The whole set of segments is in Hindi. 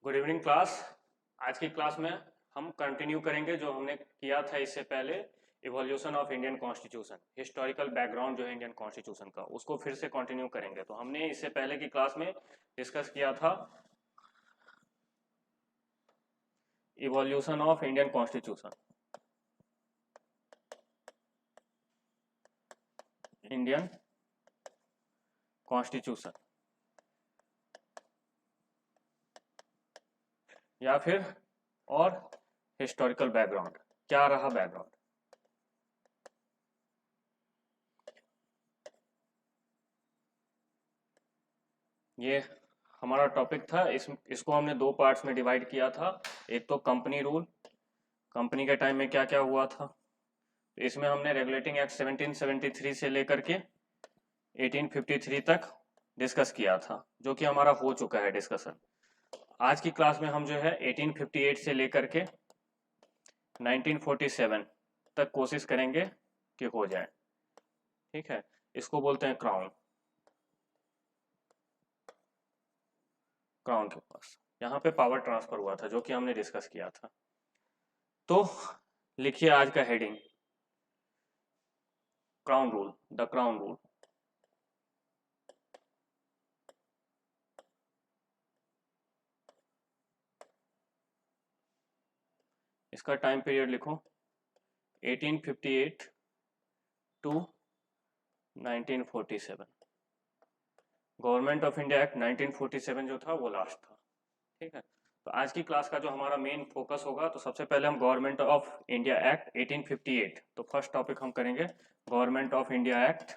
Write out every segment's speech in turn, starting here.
Good evening class. आज की क्लास में हम कंटिन्यू करेंगे जो हमने किया था इससे पहले, evolution of Indian constitution, historical background जो है इंडियन कॉन्स्टिट्यूशन का, उसको फिर से कंटिन्यू करेंगे। तो हमने इससे पहले की क्लास में डिस्कस किया था evolution of Indian constitution, Indian constitution या फिर और हिस्टोरिकल बैकग्राउंड, क्या रहा बैकग्राउंड। ये हमारा टॉपिक था। इसको हमने दो पार्ट्स में डिवाइड किया था। एक तो कंपनी रूल, कंपनी के टाइम में क्या क्या हुआ था। तो इसमें हमने रेगुलेटिंग एक्ट 1773 से लेकर के 1853 तक डिस्कस किया था, जो कि हमारा हो चुका है डिस्कशन। आज की क्लास में हम जो है 1858 से लेकर के 1947 तक कोशिश करेंगे कि हो जाए। ठीक है, इसको बोलते हैं क्राउन। क्राउन के पास यहाँ पे पावर ट्रांसफर हुआ था, जो कि हमने डिस्कस किया था। तो लिखिए आज का heading, crown rule, the crown rule. इसका टाइम पीरियड लिखो 1858 to 1947। Government of India act 1947 जो था वो लास्ट था। ठीक है, तो आज की क्लास का जो हमारा मेन फोकस होगा, तो सबसे पहले हम गवर्नमेंट ऑफ इंडिया एक्ट 1858, तो फर्स्ट टॉपिक हम करेंगे government of India act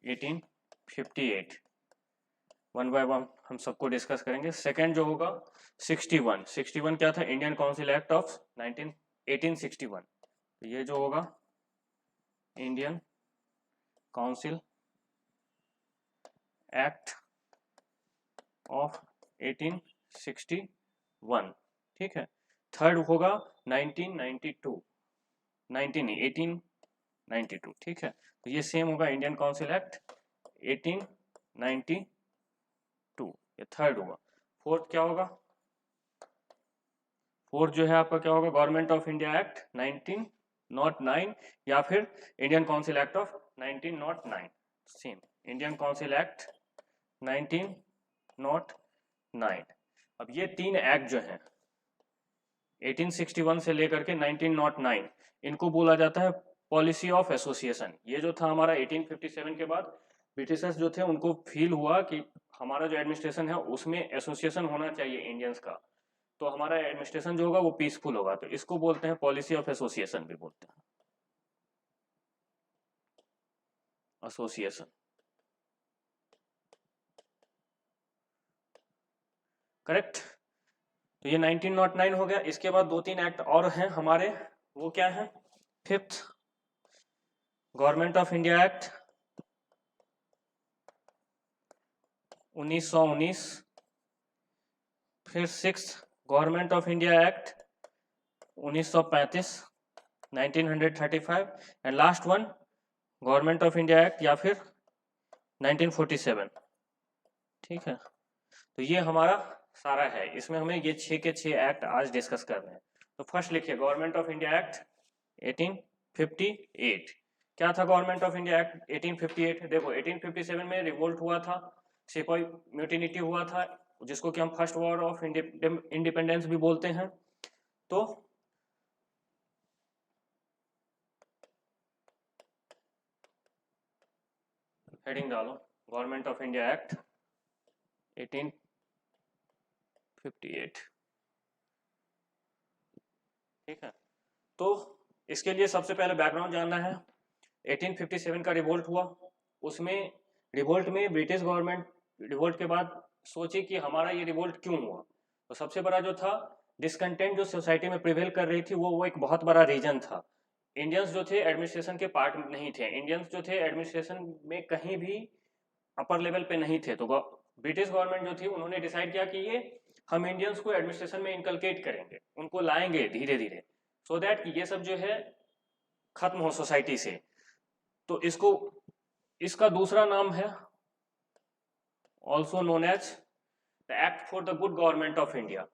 1858। One by one हम सबको डिस्कस करेंगे। सेकंड जो होगा 61 क्या था, इंडियन काउंसिल एक्ट ऑफ 1861। तो ये जो होगा इंडियन काउंसिल एक्ट ऑफ 1861। ठीक है, थर्ड होगा 1892। ठीक है, तो ये सेम होगा इंडियन काउंसिल एक्ट 1892, ये थर्ड होगा। फोर्थ क्या होगा, फोर्थ जो है आपका क्या होगा, गवर्नमेंट ऑफ इंडिया एक्ट 1909 या फिर Indian council act of 1909। Same Indian council act 1909। अब ये तीन एक्ट जो हैं 1861 से लेकर के 1909, इनको बोला जाता है पॉलिसी ऑफ एसोसिएशन। ये जो था हमारा 1857 के बाद ब्रिटिशर्स जो थे उनको फील हुआ कि हमारा जो एडमिनिस्ट्रेशन है उसमें एसोसिएशन होना चाहिए इंडियंस का, तो हमारा एडमिनिस्ट्रेशन जो होगा वो पीसफुल होगा। तो इसको बोलते हैं पॉलिसी ऑफ एसोसिएशन भी बोलते हैं, एसोसिएशन। करेक्ट। तो ये 1909 हो गया। इसके बाद दो तीन एक्ट और हैं हमारे, वो क्या है, fifth government of India act 1919, फिर six government of India act 1935 1935, and last one government of India act या फिर 1947। ठीक है, तो ये हमारा सारा है। इसमें हमें ये 6 के 6 एक्ट आज डिस्कस करने हैं। तो फर्स्ट लिखिए गवर्नमेंट ऑफ इंडिया एक्ट 1858। क्या था गवर्नमेंट ऑफ इंडिया एक्ट 1858? देखो 1857 में रिवोल्ट हुआ था, सिपाही म्यूटिनिटी हुआ था, जिसको कि हम फर्स्ट वॉर ऑफ इंडिपेंडेंस भी बोलते हैं। तो हेडिंग डालो गवर्नमेंट ऑफ इंडिया एक्ट 1858। ठीक है, तो इसके लिए सबसे पहले बैकग्राउंड जानना है। 1857 का रिवोल्ट हुआ, उसमें रिवोल्ट में ब्रिटिश गवर्नमेंट रिवोल्ट के बाद सोची कि हमारा ये रिवोल्ट क्यों हुआ। तो सबसे बड़ा जो था डिसकंटेंट जो सोसाइटी में प्रिवेल कर रही थी, वो एक बहुत बड़ा रीजन था। इंडियंस जो थे एडमिनिस्ट्रेशन के पार्ट नहीं थे, इंडियंस जो थे एडमिनिस्ट्रेशन में कहीं भी अपर लेवल पे नहीं थे। तो ब्रिटिश गवर्नमेंट जो थी उन्होंने डिसाइड किया कि ये हम इंडियंस को एडमिनिस्ट्रेशन में इनकलकेट करेंगे, उनको लाएंगे धीरे धीरे, सो दैट ये सब जो है खत्म हो सोसाइटी से। तो इसका दूसरा नाम है also known as the act for the good government of India.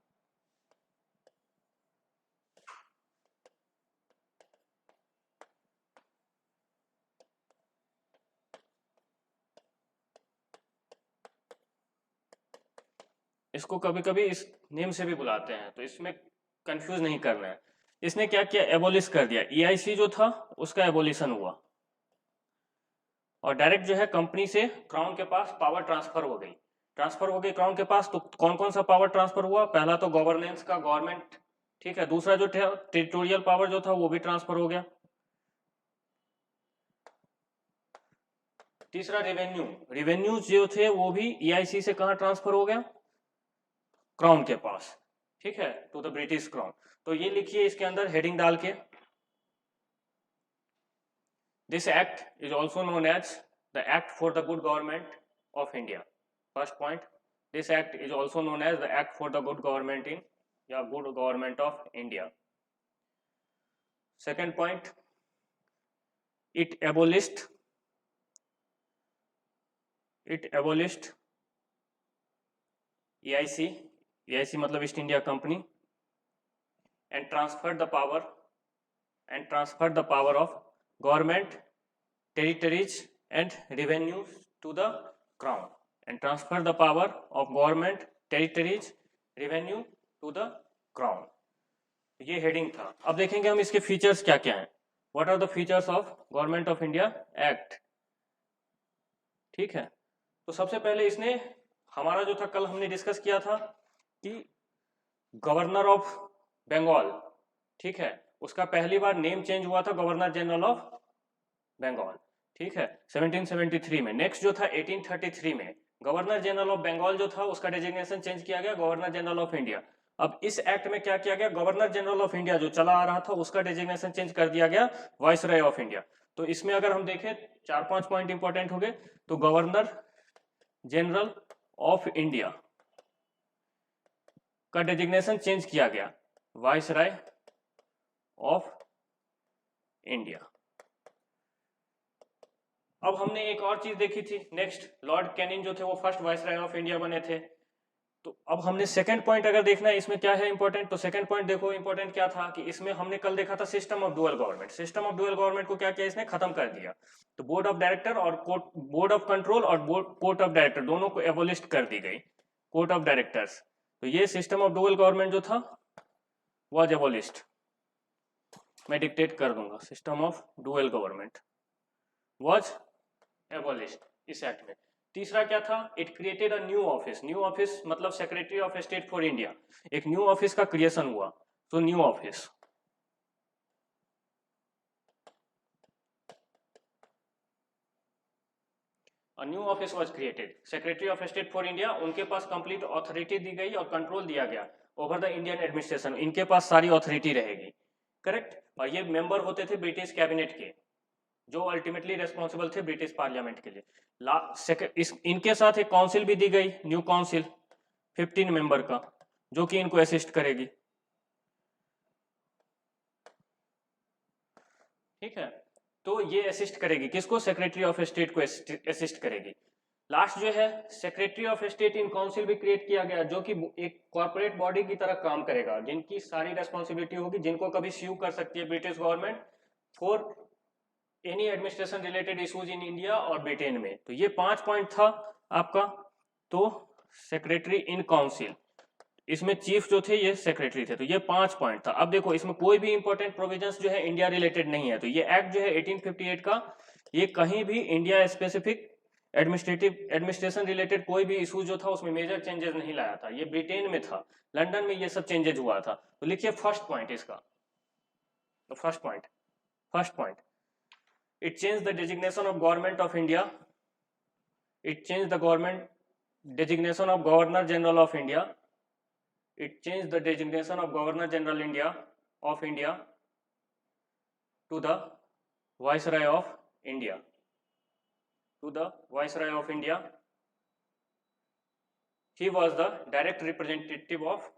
इसको कभी कभी इस नेम से भी बुलाते हैं, तो इसमें कंफ्यूज नहीं करना है। इसने क्या किया, एबोलिश कर दिया। ईआईसी जो था उसका एबोलिशन हुआ और डायरेक्ट जो है कंपनी से क्राउन के पास पावर ट्रांसफर हो गई, क्राउन के पास। तो कौन कौन सा पावर ट्रांसफर हुआ, पहला तो गवर्नेंस का, गवर्नमेंट, ठीक है। दूसरा जो टेरिटोरियल पावर जो था वो भी ट्रांसफर हो गया। तीसरा रेवेन्यू, रेवेन्यू जो थे वो भी ईआईसी से कहां ट्रांसफर हो गया, क्राउन के पास, ठीक है, टू द ब्रिटिश क्राउन। तो ये लिखिए इसके अंदर हेडिंग डाल के, this act is also known as the act for the good government of India. First point, this act is also known as the act for the good government in या good government of India. Second point, it abolished EIC मतलब east India company, and transferred the power of government, territories and revenues to the crown, and transfer the power of government, territories, revenue to the crown। ये हेडिंग था। अब देखेंगे हम इसके फीचर्स क्या क्या हैं। What are the features of government of India act, ठीक है। तो सबसे पहले इसने, हमारा जो था कल हमने डिस्कस किया था कि गवर्नर ऑफ बंगाल, ठीक है, उसका पहली बार नेम चेंज हुआ था गवर्नर जनरल ऑफ बंगाल, ठीक है, 1773 में। नेक्स्ट जो था 1833 में गवर्नर जनरल ऑफ बंगाल जो था उसका डेजिग्नेशन चेंज किया गया गवर्नर जनरल ऑफ इंडिया। अब इस एक्ट में क्या किया गया, गवर्नर जनरल ऑफ इंडिया जो चला आ रहा था उसका डेजिग्नेशन चेंज कर दिया गया वाइसरॉय ऑफ इंडिया। तो इसमें अगर हम देखें 4-5 पॉइंट इंपॉर्टेंट हो गए। तो गवर्नर जनरल ऑफ इंडिया का डेजिग्नेशन चेंज किया गया वाइसरॉय ऑफ इंडिया। अब हमने एक और चीज देखी थी नेक्स्ट, लॉर्ड कैनिंग जो थे वो फर्स्ट वाइसरॉय ऑफ इंडिया बने थे। तो अब हमने सेकंड पॉइंट अगर देखना है इसमें क्या है इंपॉर्टेंट, तो सेकंड पॉइंट देखो इंपॉर्टेंट क्या था कि इसमें हमने कल देखा था system of dual government. System of dual government को क्या किया इसने, खत्म कर दिया। तो बोर्ड ऑफ डायरेक्टर और बोर्ड ऑफ कंट्रोल और कोर्ट ऑफ डायरेक्टर दोनों को एबोलिश कर दी गई, कोर्ट ऑफ डायरेक्टर्स। तो ये सिस्टम ऑफ डुअल गवर्नमेंट जो था वाज एबोलिश्ड। मैं डिक्टेट कर दूंगा, system of dual government was abolished इस एक्ट में। तीसरा क्या था, it created a new office. New office मतलब secretary of state for India, एक न्यू ऑफिस का क्रिएशन हुआ। तो new office, a new office was created, secretary of state for India, उनके पास कंप्लीट अथॉरिटी दी गई और कंट्रोल दिया गया ओवर द इंडियन एडमिनिस्ट्रेशन। इनके पास सारी अथॉरिटी रहेगी, करेक्ट। और ये मेंबर होते थे ब्रिटिश कैबिनेट के, जो अल्टीमेटली रेस्पॉन्सिबल थे ब्रिटिश पार्लियामेंट के लिए। इनके साथ एक काउंसिल भी दी गई, न्यू काउंसिल 15 मेंबर का, जो कि इनको असिस्ट करेगी, ठीक है। तो ये असिस्ट करेगी किसको, सेक्रेटरी ऑफ स्टेट को असिस्ट करेगी। लास्ट जो है secretary of state in council भी क्रिएट किया गया, जो कि एक कॉर्पोरेट बॉडी की तरह काम करेगा, जिनकी सारी रेस्पॉन्सिबिलिटी होगी, जिनको कभी स्यू कर सकती है British government for any administration related issues in India और ब्रिटेन में। तो ये 5 पॉइंट था आपका। तो सेक्रेटरी इन काउंसिल, इसमें चीफ जो थे ये सेक्रेटरी थे। तो ये 5 पॉइंट था। अब देखो इसमें कोई भी इंपॉर्टेंट प्रोविजंस जो है इंडिया रिलेटेड नहीं है। तो ये एक्ट जो है 1858 का, ये कहीं भी इंडिया स्पेसिफिक एडमिनिस्ट्रेशन रिलेटेड कोई भी इशू जो था उसमें मेजर चेंजेस नहीं लाया था। ये ब्रिटेन में था, लंदन में ये सब चेंजेस हुआ था। तो लिखिए फर्स्ट पॉइंट इसका। तो first point, it changed the designation of government of India, it changed the government designation of governor general of India, it changed the designation of governor general of India to the viceroy of India, he was the direct representative of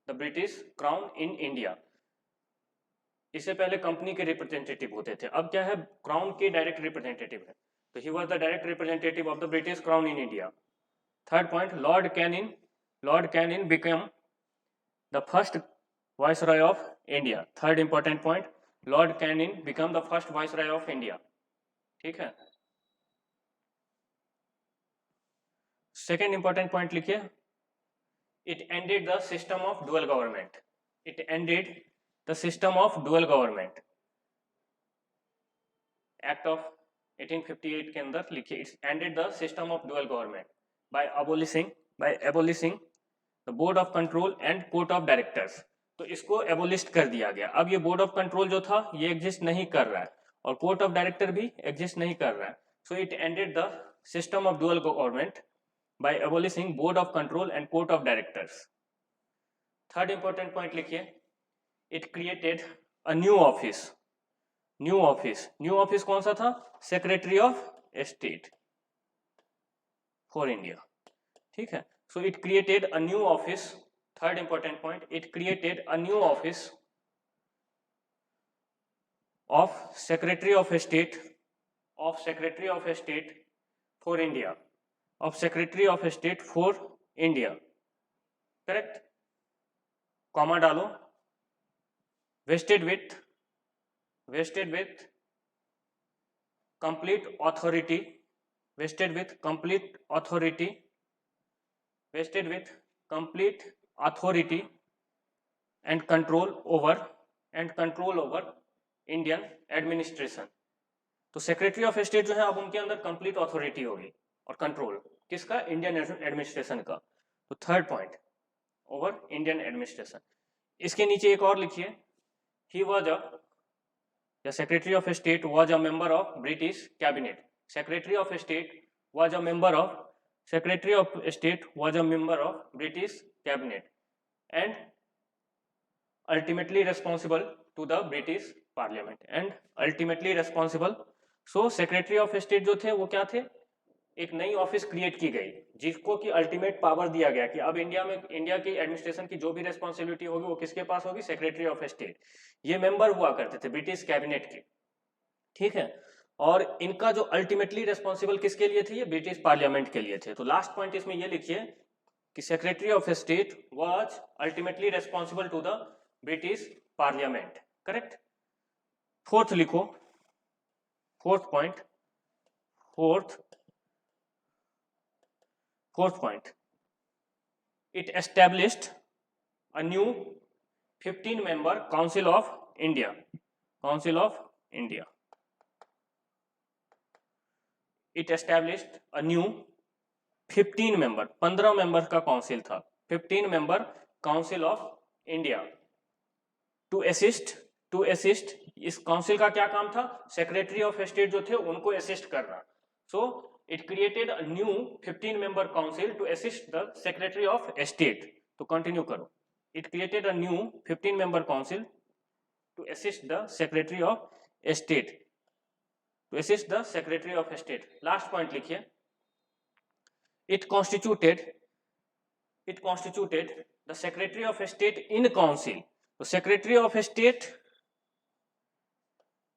the British crown in India। इससे पहले कंपनी के रिप्रेजेंटेटिव होते थे, अब क्या है, क्राउन के डायरेक्ट रिप्रेजेंटेटिव है। तो ही was the direct representative of the British crown in India. Third point, Lord Canning Lord Canning became the first viceroy of India. Third important point, Lord Canning became the first viceroy of India. ठीक है. Second important point लिखिए, it ended the system of dual government. It ended the system of dual government. Act of 1858 के अंदर लिखिए, it ended the system of dual government by abolishing the board of control and court of directors. तो इसको एबोलिस्ट कर दिया गया. अब ये बोर्ड ऑफ कंट्रोल जो था ये एग्जिस्ट नहीं कर रहा है और कोर्ट ऑफ डायरेक्टर भी एग्जिस्ट नहीं कर रहा है. So it ended the system of dual government by abolishing board of control and court of directors. Third important point लिखिए, it created a new office. New office कौन सा था? Secretary of State for India. ठीक है. So it created a new office. Third important point, it created a new office of Secretary of State for India. Of Secretary of State for India. Correct? Comma डालो. Vested with complete authority. Vested with complete authority and control over Indian administration. तो सेक्रेटरी ऑफ स्टेट जो है अब उनके अंदर कंप्लीट अथॉरिटी होगी और कंट्रोल किसका? इंडियन एडमिनिस्ट्रेशन का. तो third point, over Indian administration. इसके नीचे एक और लिखिए, he was the secretary of state was a member of British cabinet. Secretary of state was a member of British cabinet and ultimately responsible to the British parliament so secretary of state जो थे वो क्या थे? एक नई ऑफिस क्रिएट की गई जिसको कि अल्टीमेट पावर दिया गया कि अब इंडिया की एडमिनिस्ट्रेशन की जो भी रेस्पॉन्सिबिलिटी होगी वो किसके पास होगी? Secretary of state. ये मेंबर हुआ करते थे ब्रिटिश कैबिनेट के. ठीक है. और इनका जो अल्टीमेटली रेस्पॉन्सिबल किसके लिए थे? ये ब्रिटिश पार्लियामेंट के लिए थे. तो लास्ट पॉइंट इसमें ये लिखिए कि secretary of state was ultimately responsible to the British parliament. Correct. Fourth लिखो, fourth point, it established a new 15-member Council of India. It established a new 15 member का काउंसिल था. 15-member Council of India to assist. इस काउंसिल का क्या काम था? सेक्रेटरी ऑफ स्टेट जो थे उनको असिस्ट करना. सो it created a new 15-member council to assist the secretary of state. तो कंटिन्यू करो. It created a new 15-member council to assist the secretary of state. Last point लिखिए, it constituted the secretary of state in council. तो secretary of state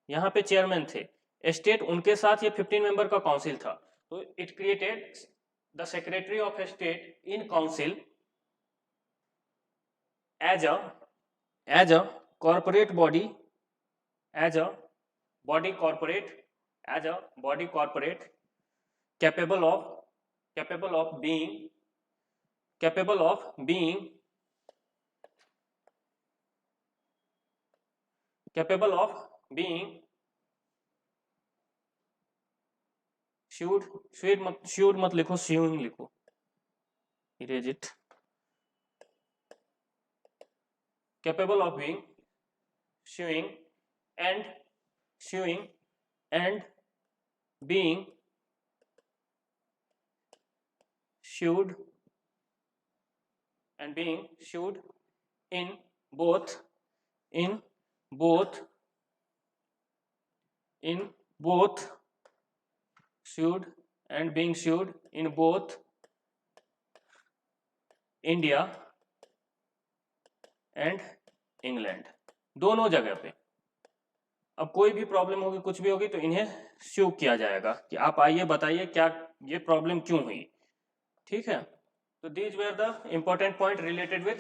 यहाँ पे चेयरमैन थे, स्टेट उनके साथ ये 15 मेंबर का काउंसिल था. तो it created the secretary of state in council as a corporate body, as a body corporate capable of being should मत लिखो, suing लिखो, erase it. Capable of being suing and being sued in both sued and being sued in both India and England, दोनों जगह पे. अब कोई भी प्रॉब्लम होगी, कुछ भी होगी, तो इन्हें स्यू किया जाएगा कि आप आइए बताइए क्या ये प्रॉब्लम क्यों हुई. ठीक है. तो these were the important point related with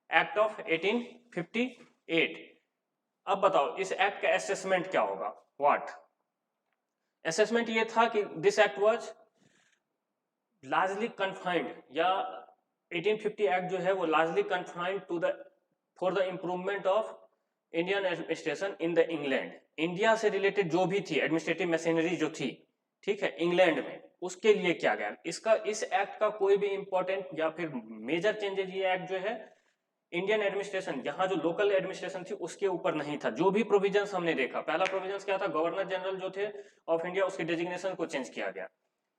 act of 1858। अब बताओ इस एक्ट का असेसमेंट क्या होगा? व्हाट असेसमेंट ये था कि this act was largely confined, या 1850 एक्ट जो है वो largely confined to the for the improvement of Indian administration in the England. India से रिलेटेड जो भी थी एडमिनिस्ट्रेटिव मशीनरी जो थी, ठीक है, इंग्लैंड में, उसके लिए किया गया। इसका इस एक्ट का कोई भी इंपॉर्टेंट या फिर मेजर चेंजेस ये एक्ट जो है इंडियन एडमिनिस्ट्रेशन, यहाँ जो लोकल एडमिनिस्ट्रेशन थी उसके ऊपर नहीं था। जो भी प्रोविजंस हमने देखा, पहला प्रोविजंस क्या था, गवर्नर जनरल जो थे ऑफ इंडिया उसके डेजिग्नेशन को चेंज किया गया।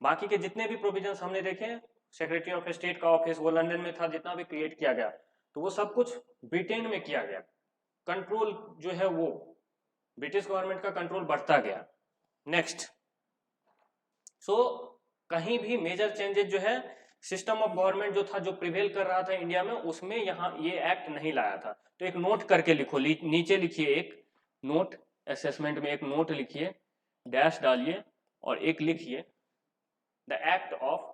बाकी के जितने भी प्रोविजंस हमने देखे, सेक्रेटरी ऑफ स्टेट का ऑफिस वो लंदन में था, जितना भी क्रिएट किया गया तो वो सब कुछ ब्रिटेन में किया गया। कंट्रोल जो है वो ब्रिटिश गवर्नमेंट का कंट्रोल बढ़ता गया। नेक्स्ट, सो कहीं भी मेजर चेंजेस जो है सिस्टम ऑफ गवर्नमेंट जो था, जो प्रिवेल कर रहा था इंडिया में, उसमें यहाँ ये एक्ट नहीं लाया था। तो एक नोट करके लिखो, नीचे लिखिए एक नोट, असेसमेंट में एक नोट लिखिए, डैश डालिए और एक लिखिए the act of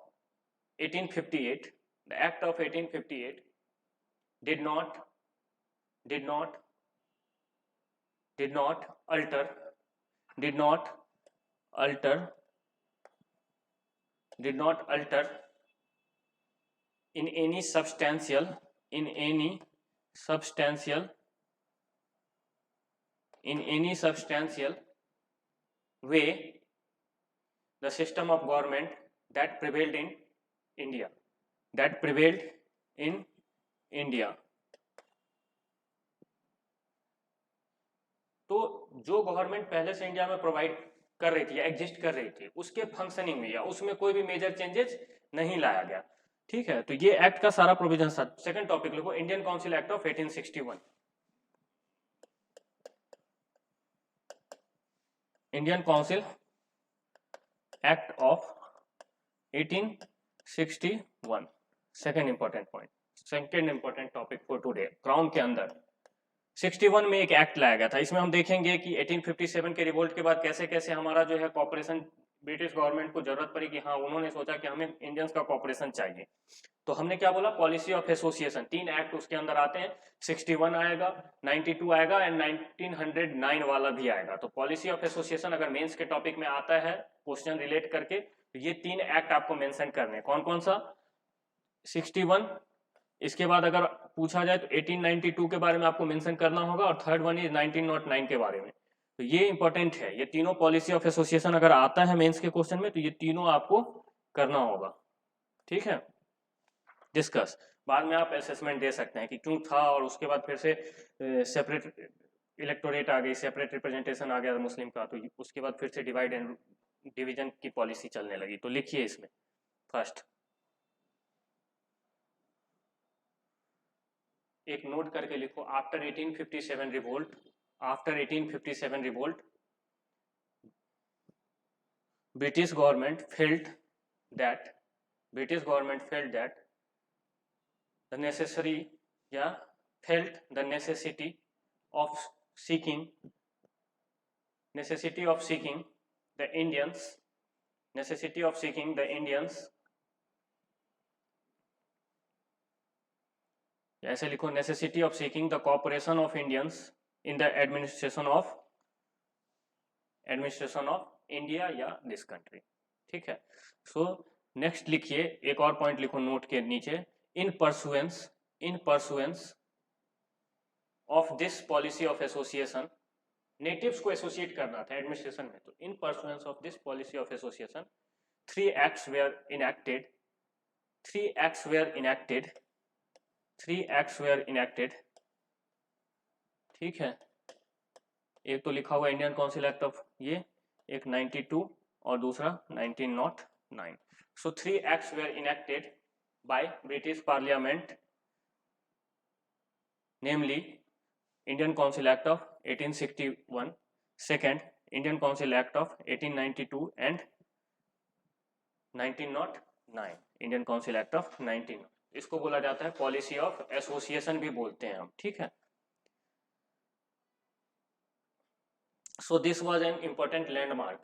1858, the act of 1858 did not alter in any substantial way the system of government that prevailed in India, तो जो गवर्नमेंट पहले से इंडिया में प्रोवाइड कर रही थी या एग्जिस्ट कर रही थी, उसके फंक्शनिंग में या उसमें कोई भी मेजर चेंजेस नहीं लाया गया। ठीक है, तो ये एक्ट का सारा प्रोविजन था। सेकंड टॉपिक लिखो, Indian council act of 1861। Indian council act of 1861, second important point, second important topic for today. Crown के अंदर 61 में एक एक्ट लाया गया था। इसमें हम देखेंगे कि 1857 के रिवोल्ट के बाद कैसे कैसे हमारा जो है कॉपरेशन, ब्रिटिश गवर्नमेंट को जरूरत पड़ी कि हाँ, उन्होंने सोचा कि हमें इंडियंस का कॉपरेशन चाहिए। तो हमने क्या बोला, पॉलिसी ऑफ एसोसिएशन, 3 एक्ट उसके अंदर आते हैं। 61 आएगा, 92 आएगा एंड 1909 वाला भी आएगा। तो पॉलिसी ऑफ एसोसिएशन अगर मेंस के टॉपिक में आता है क्वेश्चन रिलेट करके, तो ये 3 एक्ट आपको मेंशन करने। कौन कौन सा? 61, इसके बाद अगर पूछा जाए तो 1892 के बारे में आपको मेंशन करना होगा, और थर्ड वन इज 1909 के बारे में। तो ये इंपॉर्टेंट है, ये तीनों पॉलिसी ऑफ एसोसिएशन अगर आता है मेंस के क्वेश्चन में तो ये तीनों आपको करना होगा। ठीक है, डिस्कस। बाद में आप असेसमेंट दे सकते हैं कि क्यों था, और उसके बाद फिर से सेपरेट इलेक्टोरेट आ गई, सेपरेट रिप्रेजेंटेशन आ गया मुस्लिम का, तो उसके बाद फिर से डिवाइड एंड डिवीजन की पॉलिसी चलने लगी। तो लिखिए इसमें फर्स्ट एक नोट करके लिखो, after 1857 revolt, British government felt that the necessity of seeking the Indians, ऐसे लिखो, necessity of seeking the cooperation of Indians in the administration of India या this country। ठीक है, सो नेक्स्ट लिखिए, एक और पॉइंट लिखो नोट के नीचे, in pursuance of this policy of association, natives को एसोसिएट करना था एडमिनिस्ट्रेशन में, तो in pursuance of this policy of association 3 acts were enacted, 3 acts were enacted। ठीक है, एक तो लिखा हुआ इंडियन काउंसिल एक्ट ऑफ, ये एक 92 और दूसरा 1909। सो 3 acts were enacted by British Parliament, namely Indian Council Act of 1861, second Indian Council Act of 1892 and 1909, Indian Council Act of 19। इसको बोला जाता है पॉलिसी ऑफ एसोसिएशन भी बोलते हैं हम। ठीक है, so this was an important landmark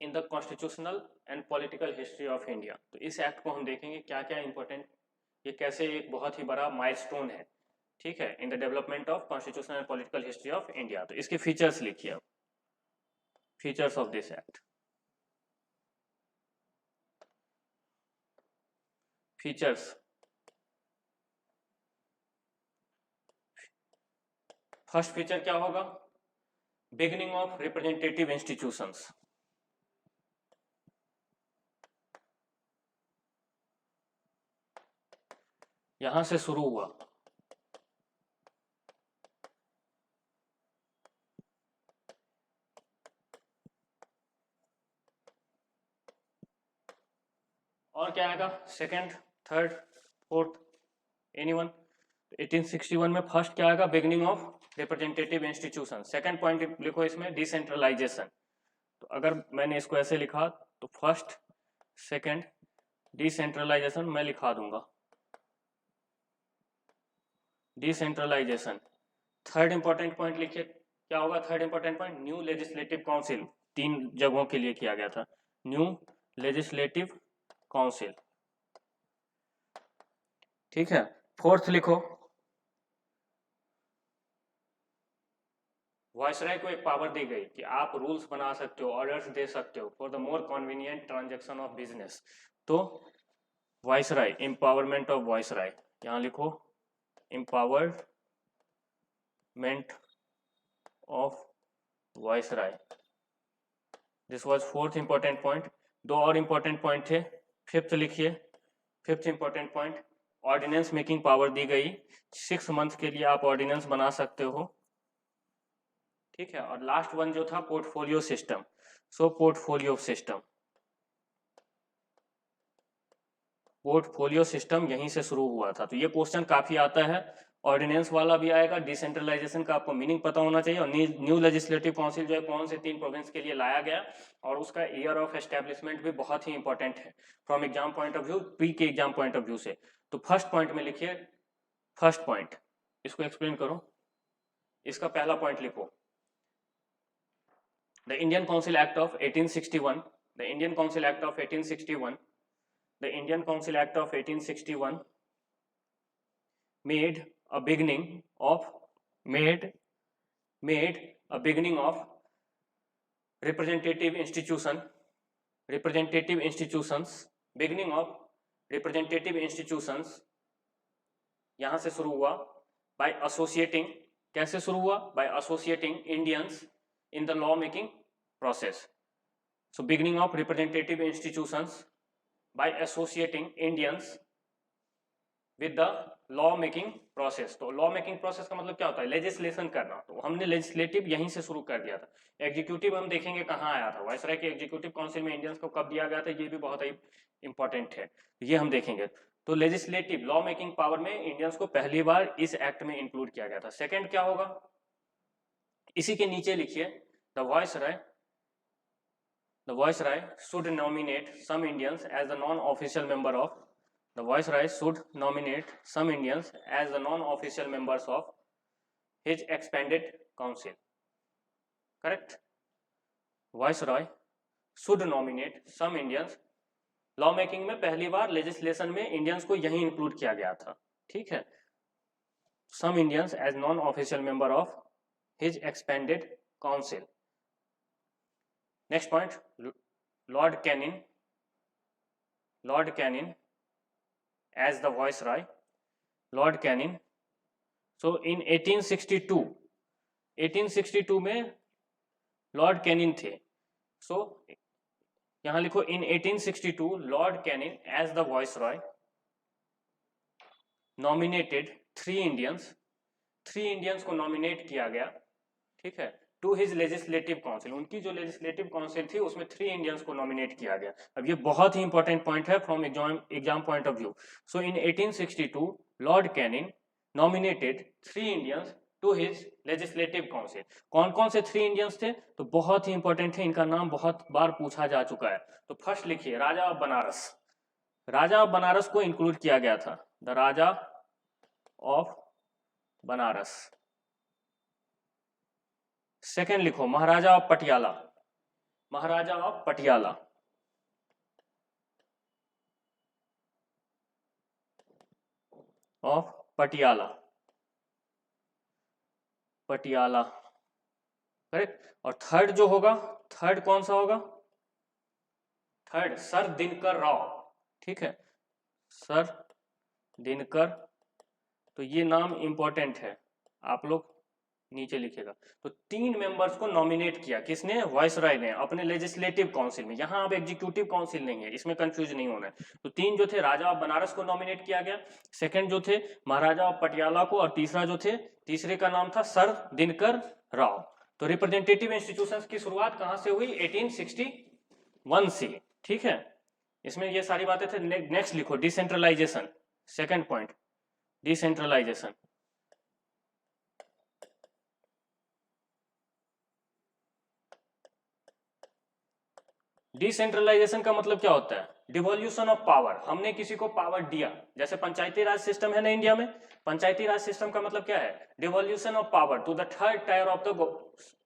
in the constitutional and political history of India. तो इस एक्ट को हम देखेंगे क्या क्या इंपॉर्टेंट, ये कैसे एक बहुत ही बड़ा माइलस्टोन है, ठीक है, in the development of constitutional and political history of India. तो इसके फीचर्स लिखिए अब, features of this act. Features, first feature क्या होगा, बिगिनिंग ऑफ रिप्रेजेंटेटिव इंस्टीट्यूशंस। यहां से शुरू हुआ, और क्या आएगा, सेकंड, थर्ड, फोर्थ, एनीवन। 1861 में फर्स्ट क्या आएगा, beginning of representative institution. Second point लिखो इसमें, डिसेंट्रलाइजेशन। तो अगर मैंने इसको ऐसे लिखा तो फर्स्ट, सेकंड, डिसेंट्रलाइजेशन मैं लिखा दूंगा, डिसेंट्रलाइजेशन। थर्ड इंपॉर्टेंट पॉइंट लिखिए, क्या होगा third important point, new legislative council. 3 जगहों के लिए किया गया था, न्यू लेजिस्लेटिव काउंसिल, ठीक है। फोर्थ लिखो, वायसराय को एक पावर दी गई कि आप रूल्स बना सकते हो, ऑर्डर्स दे सकते हो for the more convenient transaction of business. तो वायसराय, एम्पावरमेंट ऑफ वायसराय, यहां लिखो empowerment of viceroy. This was fourth important point. 2 और इंपॉर्टेंट पॉइंट थे। फिफ्थ लिखिए, fifth important point, ordinance making power दी गई, 6 मंथ के लिए आप ऑर्डिनेंस बना सकते हो, ठीक है। और लास्ट वन जो था पोर्टफोलियो सिस्टम। सो पोर्टफोलियो सिस्टम, पोर्टफोलियो सिस्टम यहीं से शुरू हुआ था। तो ये क्वेश्चन काफी आता है, ऑर्डिनेंस वाला भी आएगा, डिसेंट्रलाइजेशन का आपको मीनिंग पता होना चाहिए, और न्यू लेजिस्लेटिव काउंसिल जो है कौन से 3 प्रोविंस के लिए लाया गया, और उसका ईयर ऑफ एस्टेब्लिशमेंट भी बहुत ही इंपॉर्टेंट है from exam point of view, pre के एग्जाम पॉइंट ऑफ व्यू से। तो फर्स्ट पॉइंट में लिखिए, फर्स्ट पॉइंट इसको एक्सप्लेन करो, इसका पहला पॉइंट लिखो, the Indian council act of 1861, the Indian council act of 1861, the Indian Council Act of 1861 made a beginning of representative institutions, beginning of representative institutions यहां से शुरू हुआ, by associating, कैसे शुरू हुआ, by associating Indians in the law making process. So beginning of representative institutions by associating Indians with the law making process। तो law making process का मतलब क्या होता है, लेजिस्लेशन करना। तो हमने लेजिस्लेटिव यहीं से शुरू कर दिया था। एग्जीक्यूटिव हम देखेंगे कहाँ आया था, वायसराय के एग्जीक्यूटिव काउंसिल में इंडियंस को कब दिया गया था, ये भी बहुत ही इंपॉर्टेंट है, ये हम देखेंगे। तो लेजिस्लेटिव लॉ मेकिंग पावर में इंडियंस को पहली बार इस एक्ट में इंक्लूड किया गया था। सेकेंड क्या होगा, इसी के नीचे लिखिए, the Viceroy should nominate some Indians as the non-official member of, the Viceroy should nominate some Indians as the non-official members of his expanded council. Correct? Viceroy should nominate some Indians, law making में पहली बार लेजिस्लेशन में इंडियंस को यही इंक्लूड किया गया था, ठीक है। Some Indians as non-official member of his expanded council. Next point, Lord Canning as the Viceroy. Lord Canning. So in 1862 में लॉर्ड कैनिंग थे। सो यहां लिखो, in 1862 Lord Canning as the Viceroy nominated 3 Indians को नॉमिनेट किया गया, ठीक है, टू हिज लेजिस्लेटिव काउंसिल। उनकी जो लेजिस्लेटिव काउंसिल थी उसमें 3 इंडियंस को नॉमिनेट किया गया। अब ये बहुत ही इंपॉर्टेंट पॉइंट है from exam point of view. So in 1862 Lord Canning nominated 3 Indians to his legislative council. कौन कौन से 3 इंडियंस थे, तो बहुत ही इंपॉर्टेंट थे, इनका नाम बहुत बार पूछा जा चुका है। तो फर्स्ट लिखिए, राजा ऑफ बनारस, राजा ऑफ बनारस को इंक्लूड किया गया था, the raja of Banaras. Second लिखो, maharaja of Patiala, maharaja of Patiala, of Patiala, Patiala, correct. और थर्ड जो होगा, थर्ड कौन सा होगा, थर्ड सर दिनकर राव, ठीक है, सर दिनकर। तो ये नाम इंपॉर्टेंट है, आप लोग नीचे लिखेगा। तो 3 मेंबर्स को नॉमिनेट किया, किसने, वाइसराय ने अपने लेजिस्लेटिव काउंसिल में। यहाँ अब एग्जीक्यूटिव काउंसिल नहीं है, इसमें कंफ्यूज नहीं होना है। तो 3 जो थे, राजा ऑफ बनारस को नॉमिनेट किया गया, सेकंड जो थे महाराजा ऑफ पटियाला को, और तीसरा जो थे, तीसरे का नाम था सर दिनकर राव। तो रिप्रेजेंटेटिव इंस्टीट्यूशंस की शुरुआत कहां से हुई, 1861 से, ठीक है। इसमें ये सारी बातें थे। नेक्स्ट लिखो, decentralization, second point, decentralization. Decentralization का मतलब क्या होता है, डिवोल्यूशन ऑफ पावर। हमने किसी को पावर दिया, जैसे पंचायती राज सिस्टम है ना इंडिया में, पंचायती राज सिस्टम का मतलब क्या है, devolution of power to the third tier of the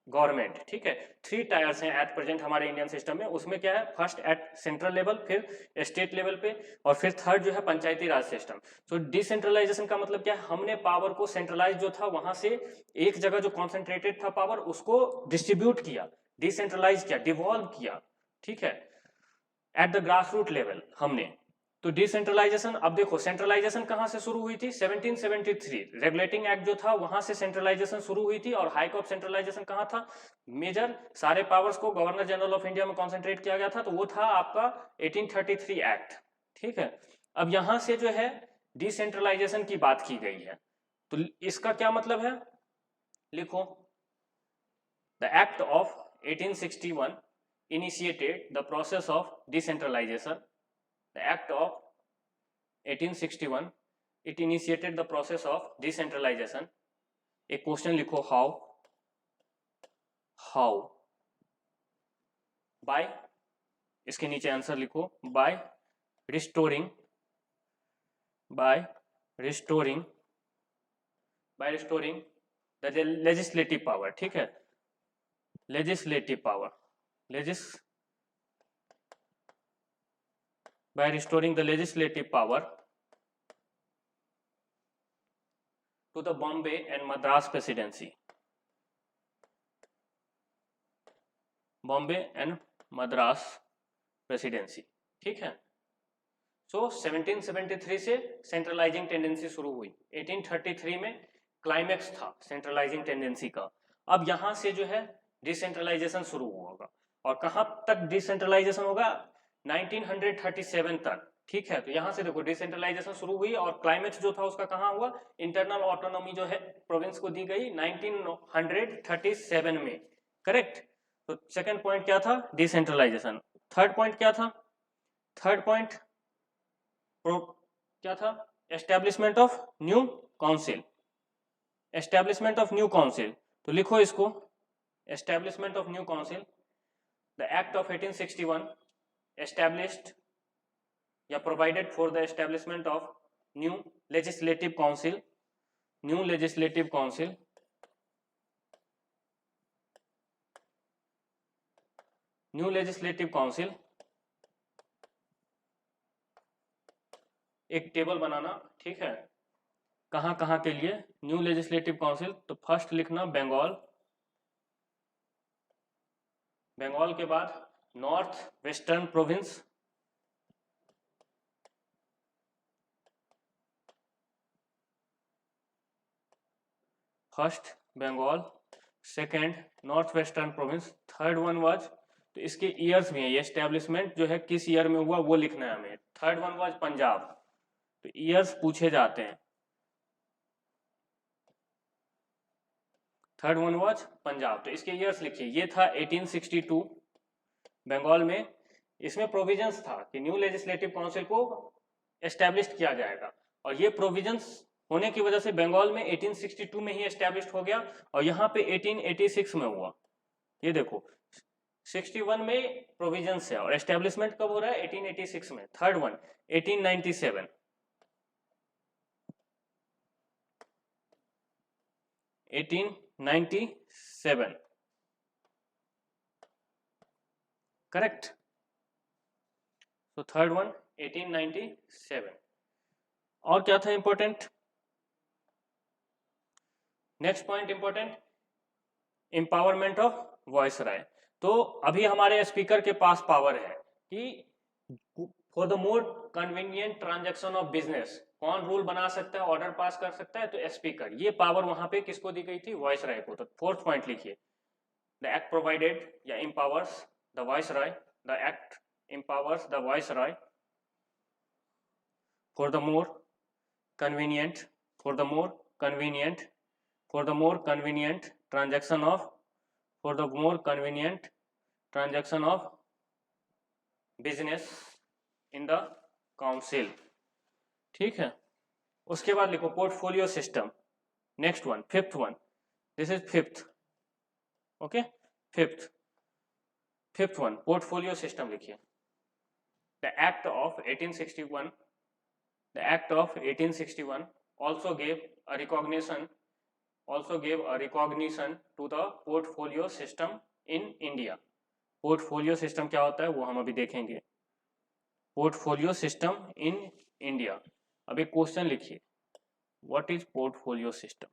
government, ठीक है। 3 टायर्स हैं एट प्रेजेंट हमारे इंडियन सिस्टम में, उसमें क्या है, फर्स्ट एट सेंट्रल लेवल, फिर स्टेट लेवल पे, और फिर थर्ड जो है पंचायती राज सिस्टम। तो डिसेंट्रलाइजेशन का मतलब क्या है, हमने पावर को सेंट्रलाइज जो था वहां से एक जगह जो कॉन्सेंट्रेटेड था पावर, उसको डिस्ट्रीब्यूट किया, डिसेंट्रलाइज किया, डिवॉल्व किया, ठीक है, at the grass root level हमने। तो डिसेंट्रलाइजेशन, अब देखो सेंट्रलाइजेशन कहां से शुरू हुई थी, 1773 रेगुलेटिंग एक्ट जो था वहां से सेंट्रलाइजेशन शुरू हुई थी। और हाइक ऑफ सेंट्रलाइजेशन कहां था, मेजर सारे पावर्स को गवर्नर जनरल ऑफ इंडिया में कॉन्सेंट्रेट किया गया था, तो वो था आपका 1833 एक्ट, ठीक है। अब यहां से जो है डिसेंट्रलाइजेशन की बात की गई है, तो इसका क्या मतलब है, लिखो, the act of 1861 initiated the process of decentralization. The Act of 1861 it initiated the process of decentralization. एक क्वेश्चन लिखो, हाउ बाय, इसके नीचे आंसर लिखो, by restoring, by restoring the legislative power, ठीक है, legislative power, by restoring the legislative power to the Bombay and Madras presidency, Bombay and Madras presidency, ठीक है। सो 1773 से सेंट्रलाइजिंग टेंडेंसी शुरू हुई, 1833 में क्लाइमेक्स था सेंट्रलाइजिंग टेंडेंसी का। अब यहां से जो है डिसेंट्रलाइजेशन शुरू होगा, और कहां तक डिसेंट्रलाइजेशन होगा, 1937 तक, ठीक है। तो यहां से देखो डिसेंट्रलाइजेशन शुरू हुई, और क्लाइमेक्स जो था उसका कहां हुआ, इंटरनल ऑटोनॉमी जो है प्रोविंस को दी गई 1937 में, करेक्ट। तो सेकंड पॉइंट क्या था, डिसेंट्रलाइजेशन। थर्ड पॉइंट क्या था, थर्ड पॉइंट क्या था, establishment of new council, establishment of new council. तो लिखो इसको, establishment of new council. The act of 1861 established या provided for the establishment of new legislative council, new legislative council, new legislative council. एक टेबल बनाना, ठीक है, कहां कहां के लिए न्यू लेजिस्लेटिव काउंसिल। तो फर्स्ट लिखना बंगाल, बंगाल के बाद north western province, first Bengal, second north western province, third one was, तो इसके ईयर्स भी है, ये एस्टेब्लिशमेंट जो है किस ईयर में हुआ वो लिखना है हमें। थर्ड वन वाज पंजाब, तो ईयर्स पूछे जाते हैं। थर्ड वन वाज पंजाब, तो इसके ईयर्स लिखिए। ये था 1862 बंगाल में, इसमें प्रोविजंस था कि न्यू लेजिस्लेटिव काउंसिल को एस्टेब्लिश किया जाएगा, और ये प्रोविजंस होने की वजह से बंगाल में 1862 में ही एस्टेब्लिश हो गया, और यहाँ पे 1886 में हुआ। ये देखो 61 में प्रोविजंस है, और एस्टेब्लिशमेंट कब हो रहा है, 1886 में। Third one 1897, 1897, correct. तो थर्ड वन 1897। और क्या था important? Next point important, empowerment of viceroy. तो अभी हमारे स्पीकर के पास पावर है कि for the more convenient transaction of business, कौन रूल बना सकता है, ऑर्डर पास कर सकता है? तो स्पीकर। ये पावर वहां पे किसको दी गई थी? वॉइसराय को। तो फोर्थ पॉइंट लिखिए, द एक्ट प्रोवाइडेड या empowers the viceroy, the act empowers the viceroy for the more convenient transaction of business in the council। ठीक है। उसके बाद लिखो portfolio system. Next one, fifth one, this is fifth, okay. Fifth one portfolio system लिखिए। The Act of 1861 also gave a recognition to the portfolio system in India। Portfolio system क्या होता है वो हम अभी देखेंगे। Portfolio system in India. अब एक क्वेश्चन लिखिए, व्हाट इज पोर्टफोलियो सिस्टम?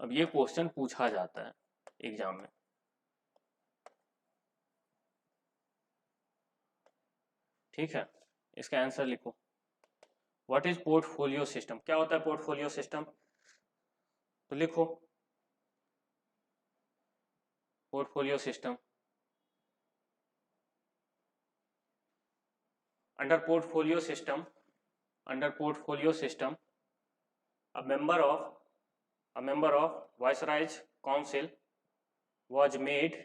अब ये क्वेश्चन पूछा जाता है एग्जाम में। ठीक है, इसका आंसर लिखो, व्हाट इज पोर्टफोलियो सिस्टम? क्या होता है पोर्टफोलियो सिस्टम? तो लिखो portfolio system. Under portfolio system, a member of Viceroy's Council was made।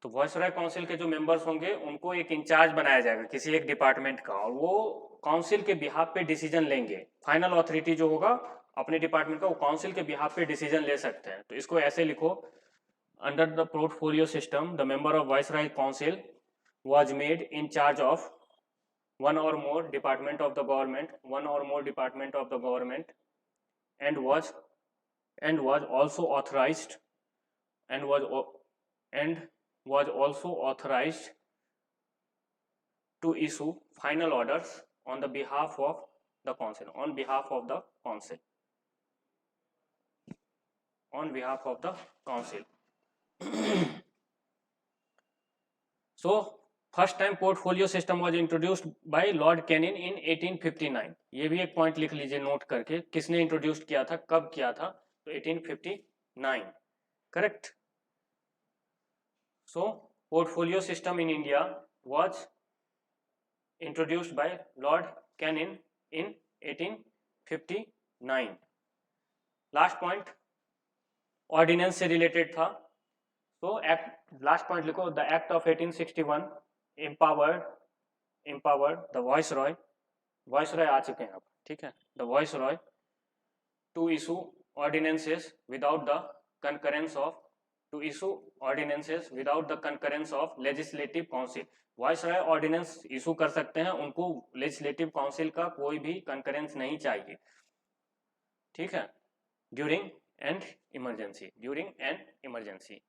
तो वॉइसरॉय काउंसिल के जो मेंबर्स होंगे उनको एक इंचार्ज बनाया जाएगा किसी एक डिपार्टमेंट का, और वो काउंसिल के बिहाफ पे डिसीजन लेंगे। फाइनल अथॉरिटी जो होगा अपने डिपार्टमेंट का, वो काउंसिल के बिहाफ पे डिसीजन ले सकते हैं। तो इसको ऐसे लिखो, under the portfolio system the member of viceroy council was made in charge of one or more department of the government and was also authorized to issue final orders on the behalf of the council, So first time portfolio system was introduced by Lord Canning in 1859। ये भी एक पॉइंट लिख लीजिए नोट करके, किसने इंट्रोड्यूस किया था, कब किया था? तो 1859, correct. So portfolio system in India was introduced by Lord Canning in 1859। Last point ordinance से रिलेटेड था, तो एक्ट, लास्ट पॉइंट लिखो, the act of 1861 empowered the viceroy आ चुके हैं अब, ठीक है, the viceroy to issue ordinances without the concurrence of legislative council। Viceroy ordinance issue कर सकते हैं, उनको लेजिस्लेटिव काउंसिल का कोई भी कंकरेंस नहीं चाहिए, ठीक है। ड्यूरिंग एंड इमरजेंसी,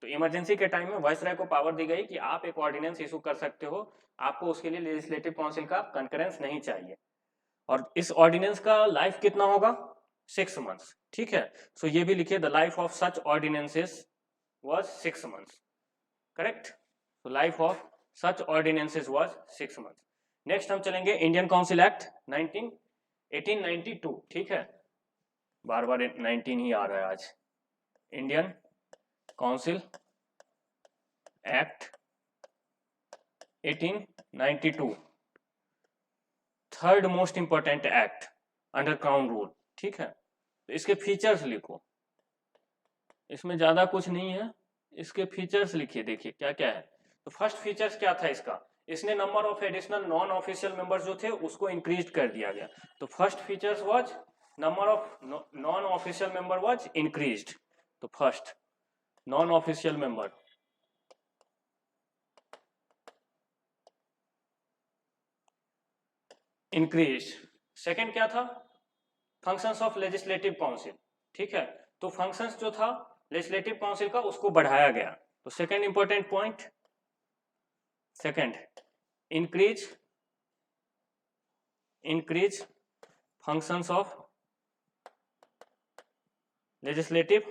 तो इमरजेंसी के टाइम में वाइसरॉय को पावर दी गई कि आप एक ऑर्डिनेंस इशू कर सकते हो, आपको उसके लिए लेजिस्लेटिव काउंसिल का कंकरेंस नहीं चाहिए। और इस ऑर्डिनेंस का लाइफ कितना होगा? 6 मंथ्स, ठीक है। सो ये भी लिखिए, the life of such ordinances was 6 months, correct. So life of such ordinances was 6 months. Next हम चलेंगे इंडियन काउंसिल एक्ट 1892, ठीक है, बार बार 19 ही आ रहा है आज। Indian council act 1892, third most important act under crown rule, ठीक है। तो इसके फीचर्स लिखो, इसमें ज्यादा कुछ नहीं है, इसके फीचर्स लिखिए, देखिए क्या क्या है। तो फर्स्ट फीचर्स क्या था इसका? इसने number of additional non official members जो थे उसको इंक्रीज कर दिया गया। तो first features was number of non-official member was increased। तो first non-official member increased। second क्या था? functions of legislative council, ठीक है। तो functions जो था legislative council का उसको बढ़ाया गया। तो second important point, second, increase functions of legislative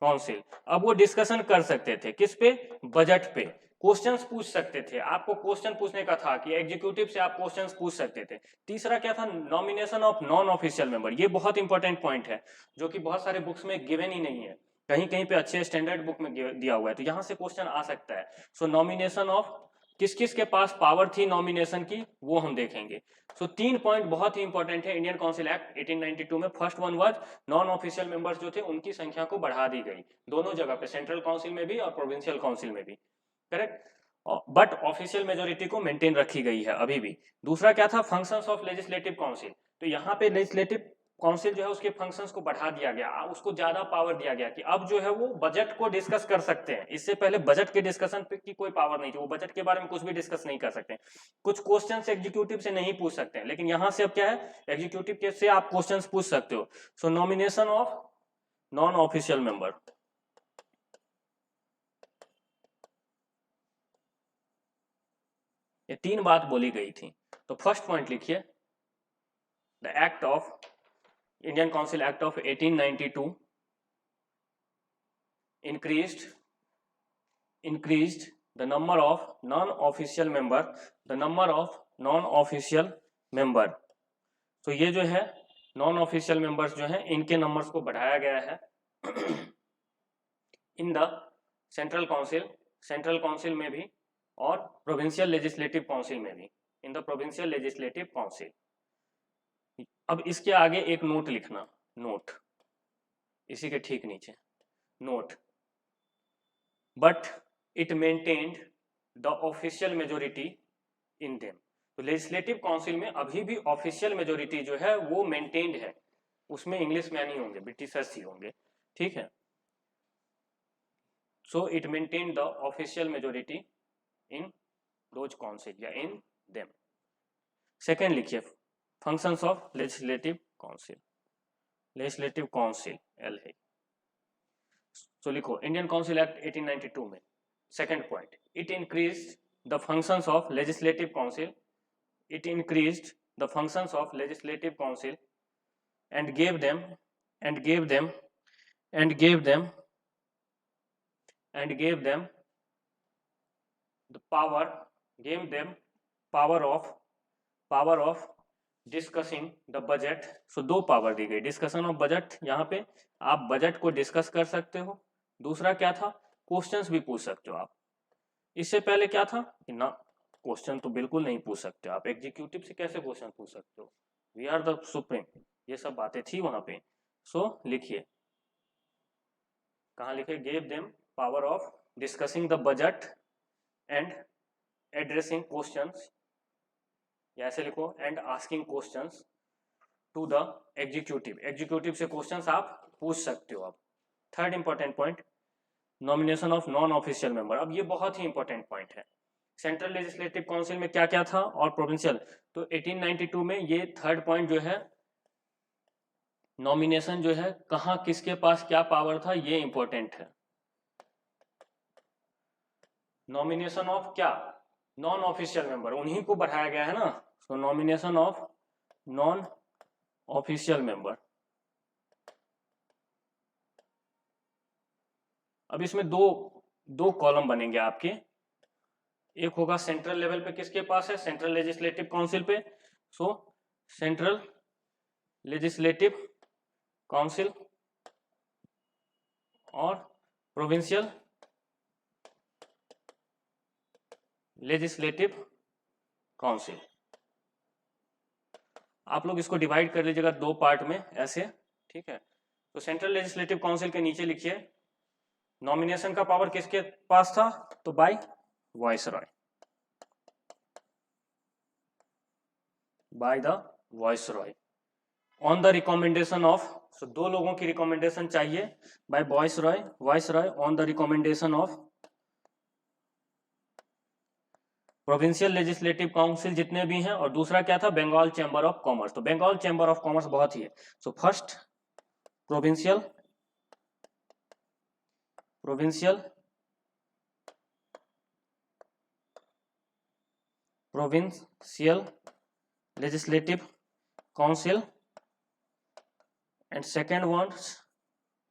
council. अब वो डिस्कशन कर सकते थे किस पे, बजट पे, क्वेश्चंस पूछ सकते थे। आपको क्वेश्चन पूछने का था कि एग्जीक्यूटिव से आप क्वेश्चंस पूछ सकते थे। तीसरा क्या था, nomination of non official member. ये बहुत इंपॉर्टेंट पॉइंट है जो कि बहुत सारे बुक्स में गिवन ही नहीं है, कहीं कहीं पे अच्छे स्टैंडर्ड बुक में दिया हुआ है, तो यहाँ से क्वेश्चन आ सकता है। सो नॉमिनेशन ऑफ, किस किस के पास पावर थी नॉमिनेशन की, वो हम देखेंगे। सो तीन पॉइंट बहुत ही इंपॉर्टेंट है इंडियन काउंसिल एक्ट 1892 में। First one was non official members जो थे उनकी संख्या को बढ़ा दी गई, दोनों जगह पे, सेंट्रल काउंसिल में भी और प्रोविंशियल काउंसिल में भी, करेक्ट, बट ऑफिशियल मेजोरिटी को मेंटेन रखी गई है अभी भी। दूसरा क्या था, फंक्शंस ऑफ लेजिस्लेटिव काउंसिल। तो यहाँ पे लेजिस्लेटिव काउंसिल जो है उसके फंक्शंस को बढ़ा दिया गया, उसको ज्यादा पावर दिया गया कि अब जो है वो बजट को डिस्कस कर सकते हैं। इससे पहले बजट के डिस्कशन की कोई पावर नहीं थी, वो बजट के बारे में कुछ भी डिस्कस नहीं कर सकते, कुछ क्वेश्चन एग्जीक्यूटिव से नहीं पूछ सकते हैं। लेकिन यहाँ से अब क्या है, एग्जीक्यूटिव से आप क्वेश्चन पूछ सकते हो। So nomination of non official member, ये तीन बात बोली गई थी। तो फर्स्ट पॉइंट लिखिए, the act of Indian council act of 1892 increased the number of non-official member, the number of non-official member। तो ये जो है नॉन ऑफिशियल मेंबर्स जो हैं इनके नंबर्स को बढ़ाया गया है इन द सेंट्रल काउंसिल में भी और प्रोविंशियल लेजिस्लेटिव काउंसिल में भी, in the provincial legislative council. अब इसके आगे एक नोट लिखना, नोट, इसी के ठीक नीचे note, but it maintained the official majority in them. तो लेजिस्लेटिव काउंसिल में अभी भी ऑफिशियल मेजोरिटी जो है वो मेंटेन्ड है, उसमें इंग्लिश मैन ही होंगे, ब्रिटिशर्स ही होंगे, ठीक है। So it maintained the official majority in those council या इन देम। सेकेंड लिखिए, functions of legislative council, legislative council L है। तो लिखो इंडियन काउंसिल एक्ट 1892 में second point, it increased the functions of legislative council, it increased the functions of legislative council and gave them the power of discussing the budget. So दो पावर दी गई, डिस्कशन ऑफ बजट, यहाँ पे आप बजट को डिस्कस कर सकते हो। दूसरा क्या था, क्वेश्चंस भी पूछ सकते हो आप। इससे पहले क्या था कि ना, क्वेश्चन तो बिल्कुल नहीं पूछ सकते आप, एग्जीक्यूटिव से कैसे क्वेश्चन पूछ सकते हो, वी आर द सुप्रीम, ये सब बातें थी वहां पे। सो लिखिए, कहाँ लिखे, gave them power of discussing the budget and addressing questions, या ऐसे लिखो, and asking questions to the executive, executive से क्वेश्चंस आप पूछ सकते हो। आप third important point, nomination of non official member. अब ये बहुत ही इंपॉर्टेंट पॉइंट है, सेंट्रल लेजिस्लेटिव काउंसिल में क्या क्या था और प्रोविंशियल। तो 1892 में ये थर्ड पॉइंट जो है, नॉमिनेशन जो है, कहाँ किसके पास क्या पावर था, ये इंपॉर्टेंट है। नॉमिनेशन ऑफ क्या, नॉन ऑफिशियल मेंबर, उन्हीं को बढ़ाया गया है ना। So nomination of non official member. अब इसमें दो कॉलम बनेंगे आपके, एक होगा सेंट्रल लेवल पे किसके पास है, सेंट्रल लेजिस्लेटिव काउंसिल पे। सो सेंट्रल लेजिस्लेटिव काउंसिल और प्रोविंशियल लेजिस्लेटिव काउंसिल। आप लोग इसको डिवाइड कर लीजिएगा दो पार्ट में ऐसे, ठीक है। तो सेंट्रल लेजिस्लेटिव काउंसिल के नीचे लिखिए, नॉमिनेशन का पावर किसके पास था, तो by viceroy, by the viceroy on the recommendation of. So दो लोगों की रिकमेंडेशन चाहिए, by viceroy on the recommendation of provincial legislative council जितने भी हैं, और दूसरा क्या था, बंगाल चैम्बर ऑफ कॉमर्स। तो बंगाल चैम्बर ऑफ कॉमर्स बहुत ही है। So first provincial provincial legislative council, and second one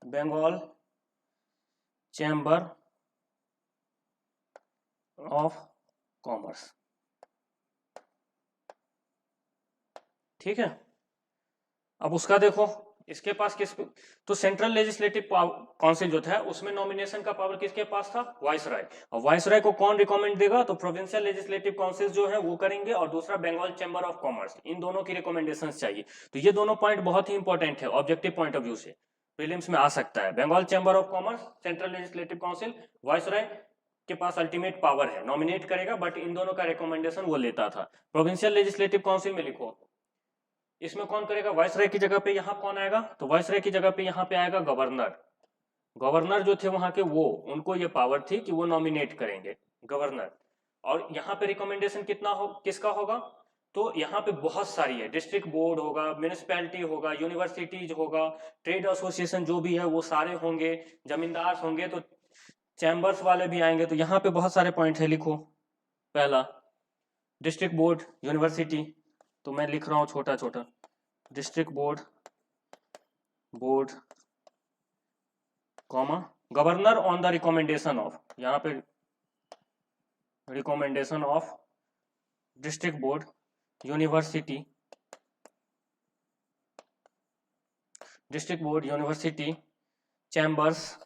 Bengal Chamber of Commerce. ठीक है, अब उसका देखो, इसके पास किस, तो सेंट्रल लेजिस्लेटिव काउंसिल जो था उसमें नॉमिनेशन का पावर किसके पास था, वाइसराय। और वाइसराय को कौन रिकमेंड देगा, तो प्रोविंशियल लेजिस्लेटिव काउंसिल जो है वो करेंगे, और दूसरा बंगाल चैम्बर ऑफ कॉमर्स, इन दोनों की रिकमेंडेशन चाहिए। तो ये दोनों पॉइंट बहुत ही इंपॉर्टेंट है ऑब्जेक्टिव पॉइंट ऑफ व्यू से, प्रीलिम्स में आ सकता है। Bengal chamber of commerce, central legislative council, viceroy के पास अल्टीमेट पावर है, नॉमिनेट करेगा, बट इन दोनों का रिकमेंडेशन वो लेता था। प्रोविंशियल लेजिस्लेटिव काउंसिल में लिखो, इसमें कौन करेगा, वाइसराय की जगह पे यहाँ कौन आएगा, तो वाइसराय की जगह पे यहाँ पे आएगा गवर्नर। गवर्नर जो थे वहां के, वो उनको ये पावर थी कि वो नॉमिनेट करेंगे, गवर्नर। और यहाँ पे रिकमेंडेशन कितना हो, किसका होगा, तो यहाँ पे बहुत सारी है, डिस्ट्रिक्ट बोर्ड होगा, म्यूनिसिपैलिटी होगा, यूनिवर्सिटीज होगा, ट्रेड एसोसिएशन जो भी है वो सारे होंगे, जमींदार होंगे, तो चैम्बर्स वाले भी आएंगे। तो यहाँ पे बहुत सारे पॉइंट है, लिखो। पहला डिस्ट्रिक्ट बोर्ड, यूनिवर्सिटी, तो मैं लिख रहा हूँ छोटा छोटा, district board, board comma governor on the recommendation of, यहाँ पे recommendation of district board, university, district board, university, chambers,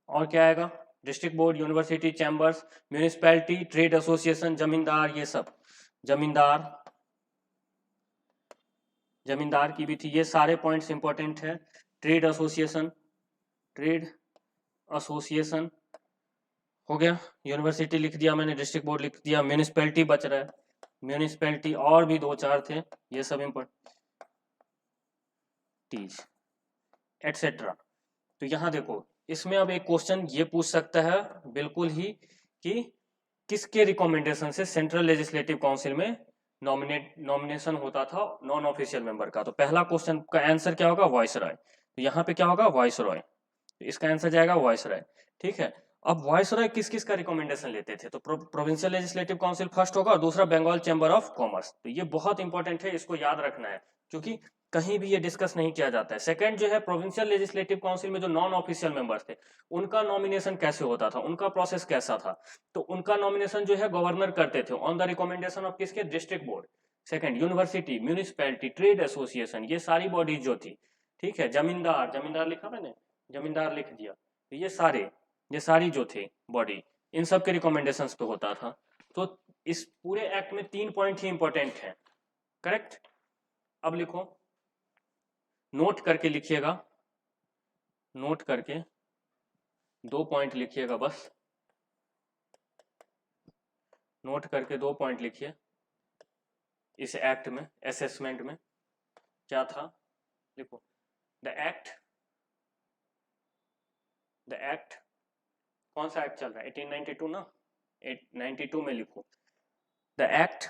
और क्या आएगा, district board, university, chambers, municipality, trade association, जमींदार, ये सब, जमींदार, जमींदार की भी थी, ये सारे पॉइंट्स इंपॉर्टेंट है। ट्रेड एसोसिएशन, ट्रेड एसोसिएशन हो गया, यूनिवर्सिटी लिख दिया मैंने, डिस्ट्रिक्ट बोर्ड लिख दिया, म्यूनिसिपैलिटी बच रहा है, म्यूनिसिपैलिटी, और भी दो चार थे, ये सब इंपॉर्टेंट एटसेट्रा। तो यहाँ देखो, इसमें अब एक क्वेश्चन ये पूछ सकता है बिल्कुल ही कि किसके रिकमेंडेशन से सेंट्रल लेजिस्लेटिव काउंसिल में नॉमिनेशन होता था नॉन ऑफिशियल मेंबर का। तो पहला क्वेश्चन का आंसर क्या होगा, वाइसरॉय। तो यहाँ पे क्या होगा, वाइसरॉय, तो इसका आंसर जाएगा वाइसरॉय। ठीक है, अब वाइसरॉय किस किस का रिकमेंडेशन लेते थे, तो प्रोविंशियल लेजिस्लेटिव काउंसिल फर्स्ट होगा, और दूसरा बंगाल चैम्बर ऑफ कॉमर्स। तो ये बहुत इंपॉर्टेंट है, इसको याद रखना है, क्योंकि कहीं भी ये डिस्कस नहीं किया जाता है। सेकंड जो है, प्रोविंशियल लेजिस्लेटिव काउंसिल में जो नॉन ऑफिशियल मेंबर्स थे उनका नॉमिनेशन कैसे होता था, उनका प्रोसेस कैसा था, तो उनका नॉमिनेशन जो है गवर्नर करते थे ऑन द रिकमेंडेशन ऑफ किसके, district board. Second, university, municipality, trade association, ये सारी बॉडीज जो थी, ठीक है, जमींदार, जमींदार लिखा मैंने, जमींदार लिख दिया, तो ये सारी जो थे बॉडी, इन सब के रिकमेंडेशंस पे होता था। तो इस पूरे एक्ट में 3 पॉइंट ही इंपॉर्टेंट है, करेक्ट। अब लिखो, नोट करके लिखिएगा, नोट करके 2 पॉइंट लिखिएगा बस, नोट करके 2 पॉइंट लिखिए। इस एक्ट में असेसमेंट में क्या था, लिखो, द एक्ट कौन सा एक्ट चल रहा है, 1892 ना, 892 में लिखो, the act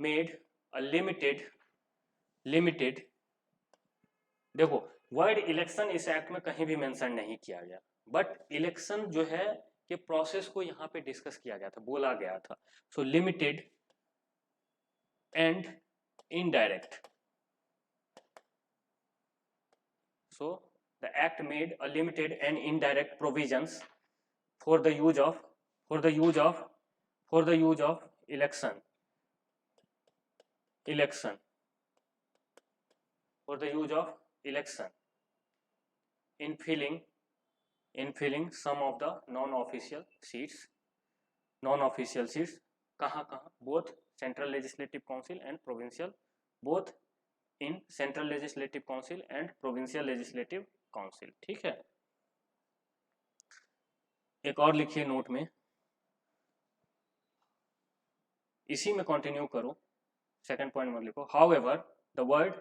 made a limited, देखो वर्ड इलेक्शन इस एक्ट में कहीं भी मेंशन नहीं किया गया, बट इलेक्शन जो है कि प्रोसेस को यहाँ पे डिस्कस किया गया था, बोला गया था। सो limited and indirect, so the act made a limited and indirect provisions for the use of election for the use of election in filling some of the non-official seats कहाँ both central legislative council and provincial, both in central legislative council and provincial legislative council। ठीक है, एक और लिखिए नोट में, इसी में कंटिन्यू करो, सेकंड पॉइंट में लिखो, हाउएवर द वर्ड,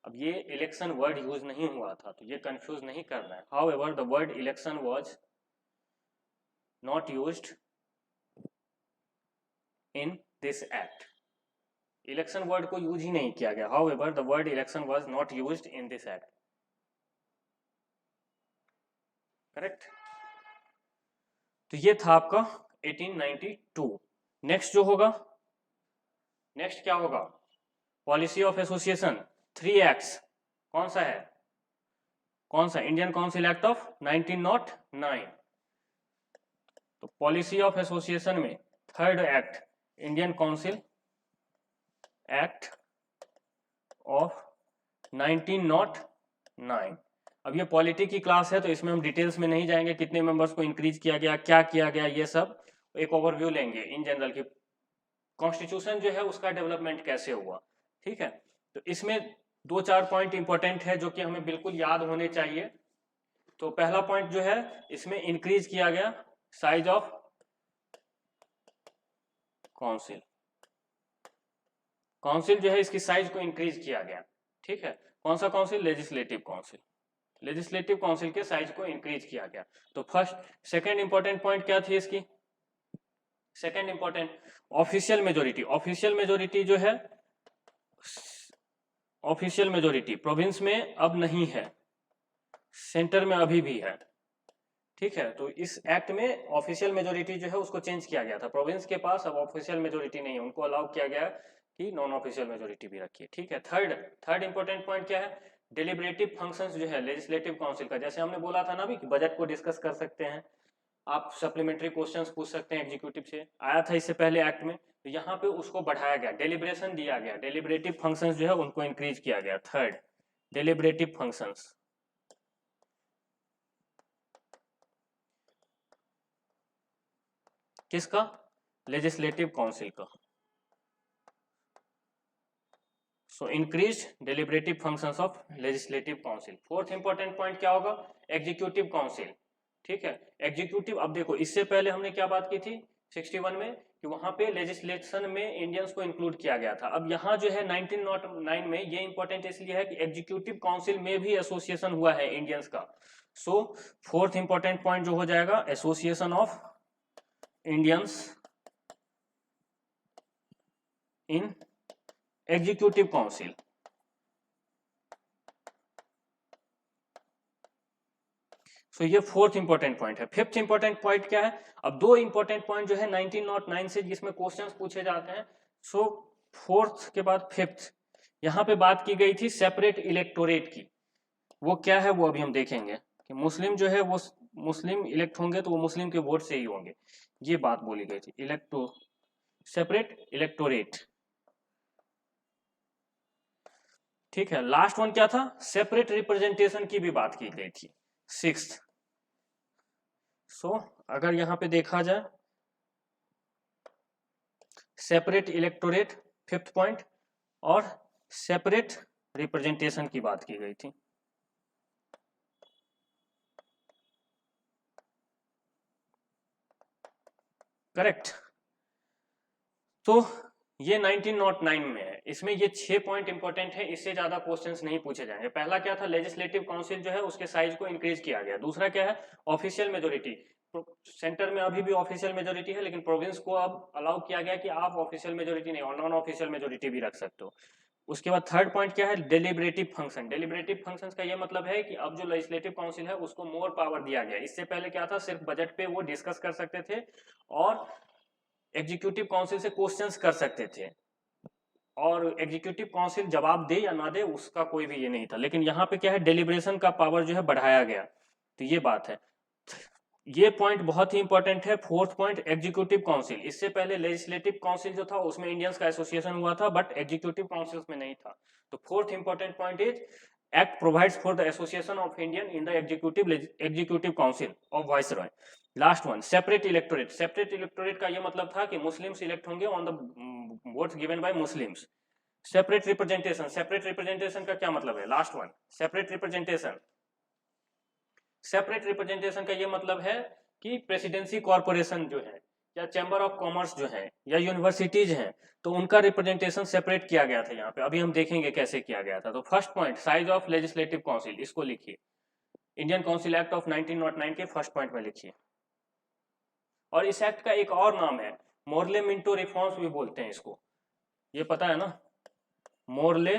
अब ये इलेक्शन वर्ड यूज नहीं हुआ था तो ये कंफ्यूज नहीं करना है। However the word election was not used in this act, election word को यूज ही नहीं किया गया। However the word election was not used in this act, correct. तो ये था आपका 1892। नेक्स्ट जो होगा, नेक्स्ट क्या होगा, पॉलिसी ऑफ एसोसिएशन 3 एक्ट्स, कौन सा है, कौन सा, इंडियन काउंसिल एक्ट ऑफ 1909। तो पॉलिसी ऑफ एसोसिएशन में third act Indian council act of 1909। अब ये पॉलिटी की क्लास है तो इसमें हम डिटेल्स में नहीं जाएंगे, कितने मेंबर्स को इंक्रीज किया गया, क्या किया गया, ये सब एक ओवरव्यू लेंगे इन जनरल की, कॉन्स्टिट्यूशन जो है उसका डेवलपमेंट कैसे हुआ, ठीक है। तो इसमें 2-4 पॉइंट इंपॉर्टेंट है जो कि हमें बिल्कुल याद होने चाहिए। तो पहला पॉइंट जो है, इसमें इंक्रीज किया गया साइज ऑफ काउंसिल, काउंसिल जो है इसकी साइज को इंक्रीज किया गया, ठीक है। कौन सा council, legislative council, legislative council के साइज को इंक्रीज किया गया। तो फर्स्ट सेकंड इंपॉर्टेंट पॉइंट क्या थी इसकी, second important official majority, official majority जो है, ऑफिशियल मेजोरिटी प्रोविंस में अब नहीं है, सेंटर में अभी भी है, ठीक है। तो इस एक्ट में ऑफिशियल मेजोरिटी जो है उसको चेंज किया गया था, प्रोविंस के पास अब ऑफिशियल मेजोरिटी नहीं है, उनको अलाउ किया गया कि नॉन ऑफिशियल मेजोरिटी भी रखिए, ठीक है। थर्ड इंपॉर्टेंट पॉइंट क्या है, डेलिब्रेटिव फंक्शंस जो है लेजिस्लेटिव काउंसिल का, जैसे हमने बोला था ना अभी कि बजट को डिस्कस कर सकते हैं, आप सप्लीमेंट्री क्वेश्चंस पूछ सकते हैं एग्जीक्यूटिव से, आया था इससे पहले एक्ट में, तो यहाँ पे उसको बढ़ाया गया, डेलिब्रेशन दिया गया, डेलिब्रेटिव फंक्शंस जो है उनको इंक्रीज किया गया। थर्ड, डेलिब्रेटिव फंक्शंस, किसका, लेजिस्लेटिव काउंसिल का। So increase deliberative functions of legislative council. Fourth important point क्या होगा, एग्जीक्यूटिव काउंसिल, ठीक है। एग्जीक्यूटिव, अब देखो इससे पहले हमने क्या बात की थी 61 में कि वहां पे लेजिस्लेशन में इंडियंस को इंक्लूड किया गया था। अब यहाँ जो है 1909 में, ये इंपॉर्टेंट इसलिए है कि एग्जीक्यूटिव काउंसिल में भी एसोसिएशन हुआ है इंडियंस का। सो फोर्थ इंपॉर्टेंट पॉइंट जो हो जाएगा, association of Indians in executive council. So ये फोर्थ इंपॉर्टेंट पॉइंट है। फिफ्थ इंपॉर्टेंट पॉइंट क्या है, अब दो इंपॉर्टेंट पॉइंट जो है 1909 से जिसमें क्वेश्चंस पूछे जाते हैं। सो फोर्थ के बाद फिफ्थ, यहाँ पे बात की गई थी सेपरेट इलेक्टोरेट की, वो क्या है वो अभी हम देखेंगे कि मुस्लिम जो है वो मुस्लिम इलेक्ट होंगे तो वो मुस्लिम के वोट से ही होंगे, ये बात बोली गई थी, सेपरेट इलेक्टोरेट, ठीक है। लास्ट वन क्या था, सेपरेट रिप्रेजेंटेशन की भी बात की गई थी, सिक्स्थ। सो अगर यहां पे देखा जाए, सेपरेट इलेक्टोरेट फिफ्थ पॉइंट, और सेपरेट रिप्रेजेंटेशन की बात की गई थी। करेक्ट। तो ये 1909 में है, इसमें ये 6 पॉइंट इंपॉर्टेंट है, इससे ज्यादा क्वेश्चंस नहीं पूछे जाएंगे। पहला क्या था, लेजिस्लेटिव काउंसिल जो है उसके साइज को इंक्रीज किया गया। दूसरा क्या है, ऑफिशियल मेजोरिटी, सेंटर में अभी भी ऑफिशियल मेजोरिटी है लेकिन प्रोविंस को अब अलाउ किया गया कि आप ऑफिशियल मेजोरिटी नहीं और नॉन ऑफिशियल मेजोरिटी भी रख सकते हो। उसके बाद थर्ड पॉइंट क्या है, डेलिब्रेटिव फंक्शन। डेलिब्रेटिव फंक्शंस का ये मतलब है कि अब जो लेजिस्लेटिव काउंसिल है उसको मोर पावर दिया गया। इससे पहले क्या था, सिर्फ बजट पे वो डिस्कस कर सकते थे और एग्जीक्यूटिव काउंसिल से क्वेश्चंस कर सकते थे, और एग्जीक्यूटिव काउंसिल जवाब दे या ना दे उसका कोई भी ये नहीं था। लेकिन यहाँ पे क्या है, डेलिब्रेशन का पावर जो है बढ़ाया गया, तो ये बात है। ये पॉइंट बहुत ही इंपॉर्टेंट है। Fourth point, executive council. इससे पहले लेजिस्लेटिव काउंसिल जो था उसमें इंडियंस का एसोसिएशन हुआ था, बट एग्जीक्यूटिव काउंसिल में नहीं था। तो fourth important point is act provides for the association of Indian in the executive council of viceroy. Last one, separate electorate. Separate electorate का यह मतलब था कि मुस्लिम्स इलेक्ट होंगे on the votes given by Muslims. Separate representation, separate representation का क्या मतलब है, last one, separate representation. Separate representation का ये मतलब है कि प्रेसिडेंसी कॉर्पोरेशन जो है या चैम्बर ऑफ कॉमर्स जो है या यूनिवर्सिटीज हैं, तो उनका रिप्रेजेंटेशन सेपरेट किया गया था यहाँ पे। अभी हम देखेंगे कैसे किया गया था। तो first point, size of legislative council, इसको लिखिए, इंडियन काउंसिल एक्ट ऑफ 1909 के फर्स्ट पॉइंट में लिखिए। और इस एक्ट का एक और नाम है, मोरले मिंटो रिफॉर्म्स भी बोलते हैं इसको, ये पता है ना, मोरले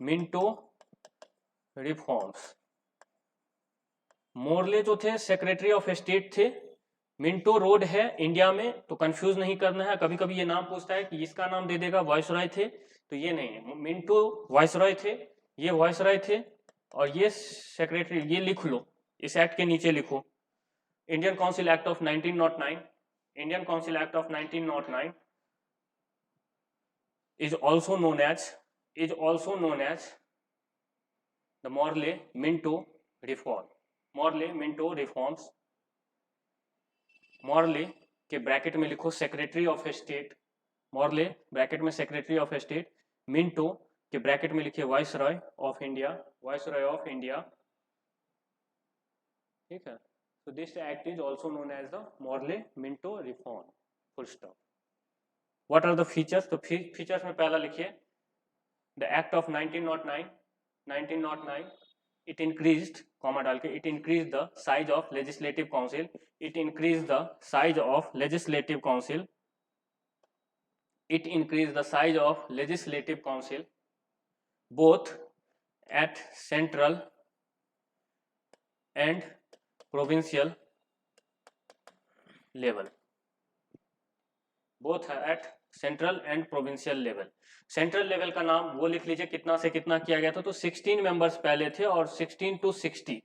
मिंटो रिफॉर्म्स। मोरले जो थे सेक्रेटरी ऑफ स्टेट थे मिंटो रोड है इंडिया में, तो कंफ्यूज नहीं करना है। कभी कभी ये नाम पूछता है कि इसका नाम दे देगा वायसराय थे, तो ये नहीं है। मिंटो वायसराय थे, ये वायसराय थे, और ये सेक्रेटरी, ये लिख लो, इस एक्ट के नीचे लिखो, Indian council act of 1909, Indian council act of 1909 is also known as the Morley-Minto reform. Morley-Minto reforms, Morley के ब्रैकेट में लिखो secretary of state, Morley bracket में सेक्रेटरी ऑफ स्टेट, मिंटो के ब्रैकेट में लिखिए viceroy of India, viceroy of India, ठीक है। So this act is also known as the Morley-Minto reform. Full stop. What are the features? तो features में पहला लिखिए, the act of 1909, it increased, comma डाल के, it increased the size of legislative council, it increased the size of legislative council, it increased the size of legislative council both at central and provincial level, both at central and provincial level. Central level का नाम वो लिख लीजिए कितना से कितना किया गया था, तो 16 मेंबर्स पहले थे और 16 to 60,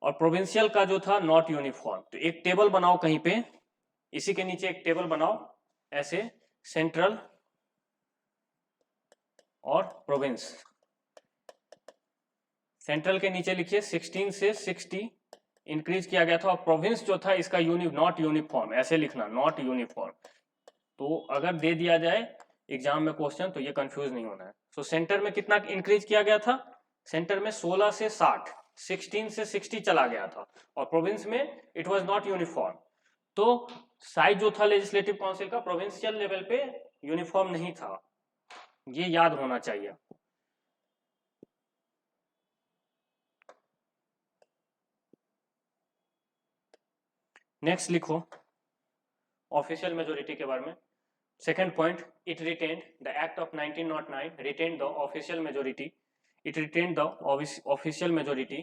और प्रोविंशियल का जो था नॉट यूनिफॉर्म। तो एक टेबल बनाओ कहीं पे, इसी के नीचे एक टेबल बनाओ ऐसे, सेंट्रल और प्रोविंस। सेंट्रल के नीचे लिखिए 16 से 60 इंक्रीज किया गया था, और प्रोविंस जो था इसका नॉट यूनिफॉर्म, ऐसे लिखना नॉट यूनिफॉर्म। तो अगर दे दिया जाए एग्जाम में क्वेश्चन तो ये कंफ्यूज नहीं होना है। सो सेंटर में कितना इंक्रीज किया गया था, सेंटर में 16 से 60, 16 से 60 चला गया था, और प्रोविंस में इट वाज नॉट यूनिफॉर्म। तो साइज जो था लेजिस्लेटिव काउंसिल का प्रोविंशियल लेवल पे यूनिफॉर्म नहीं था, ये याद होना चाहिए। नेक्स्ट लिखो ऑफिशियल मेजोरिटी के बारे में। Second point, it retained the act of 1909 retained the official majority, it retained the official majority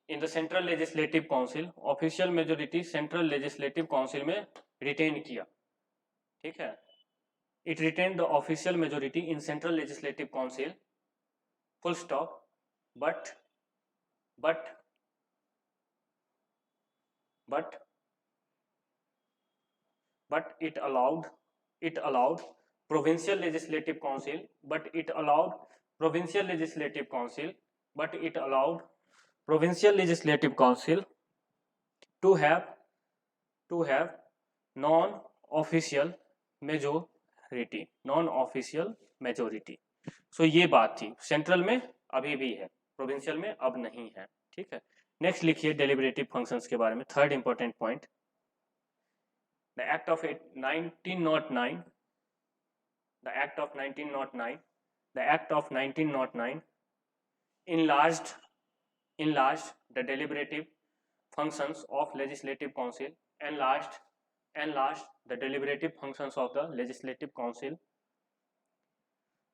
in the central legislative council. Official majority central legislative council में रिटेन किया, ठीक है। It retained the official majority in central legislative council, full stop. but it allowed provincial legislative council, but it allowed provincial legislative council to have non-official majority। सो ये बात थी, सेंट्रल में अभी भी है, प्रोविंशियल में अब नहीं है, ठीक है। नेक्स्ट लिखिए डेलिब्रेटिव फंक्शंस के बारे में, third important point, the act of 1909 enlarged the deliberative functions of legislative council, enlarged the deliberative functions of the legislative council।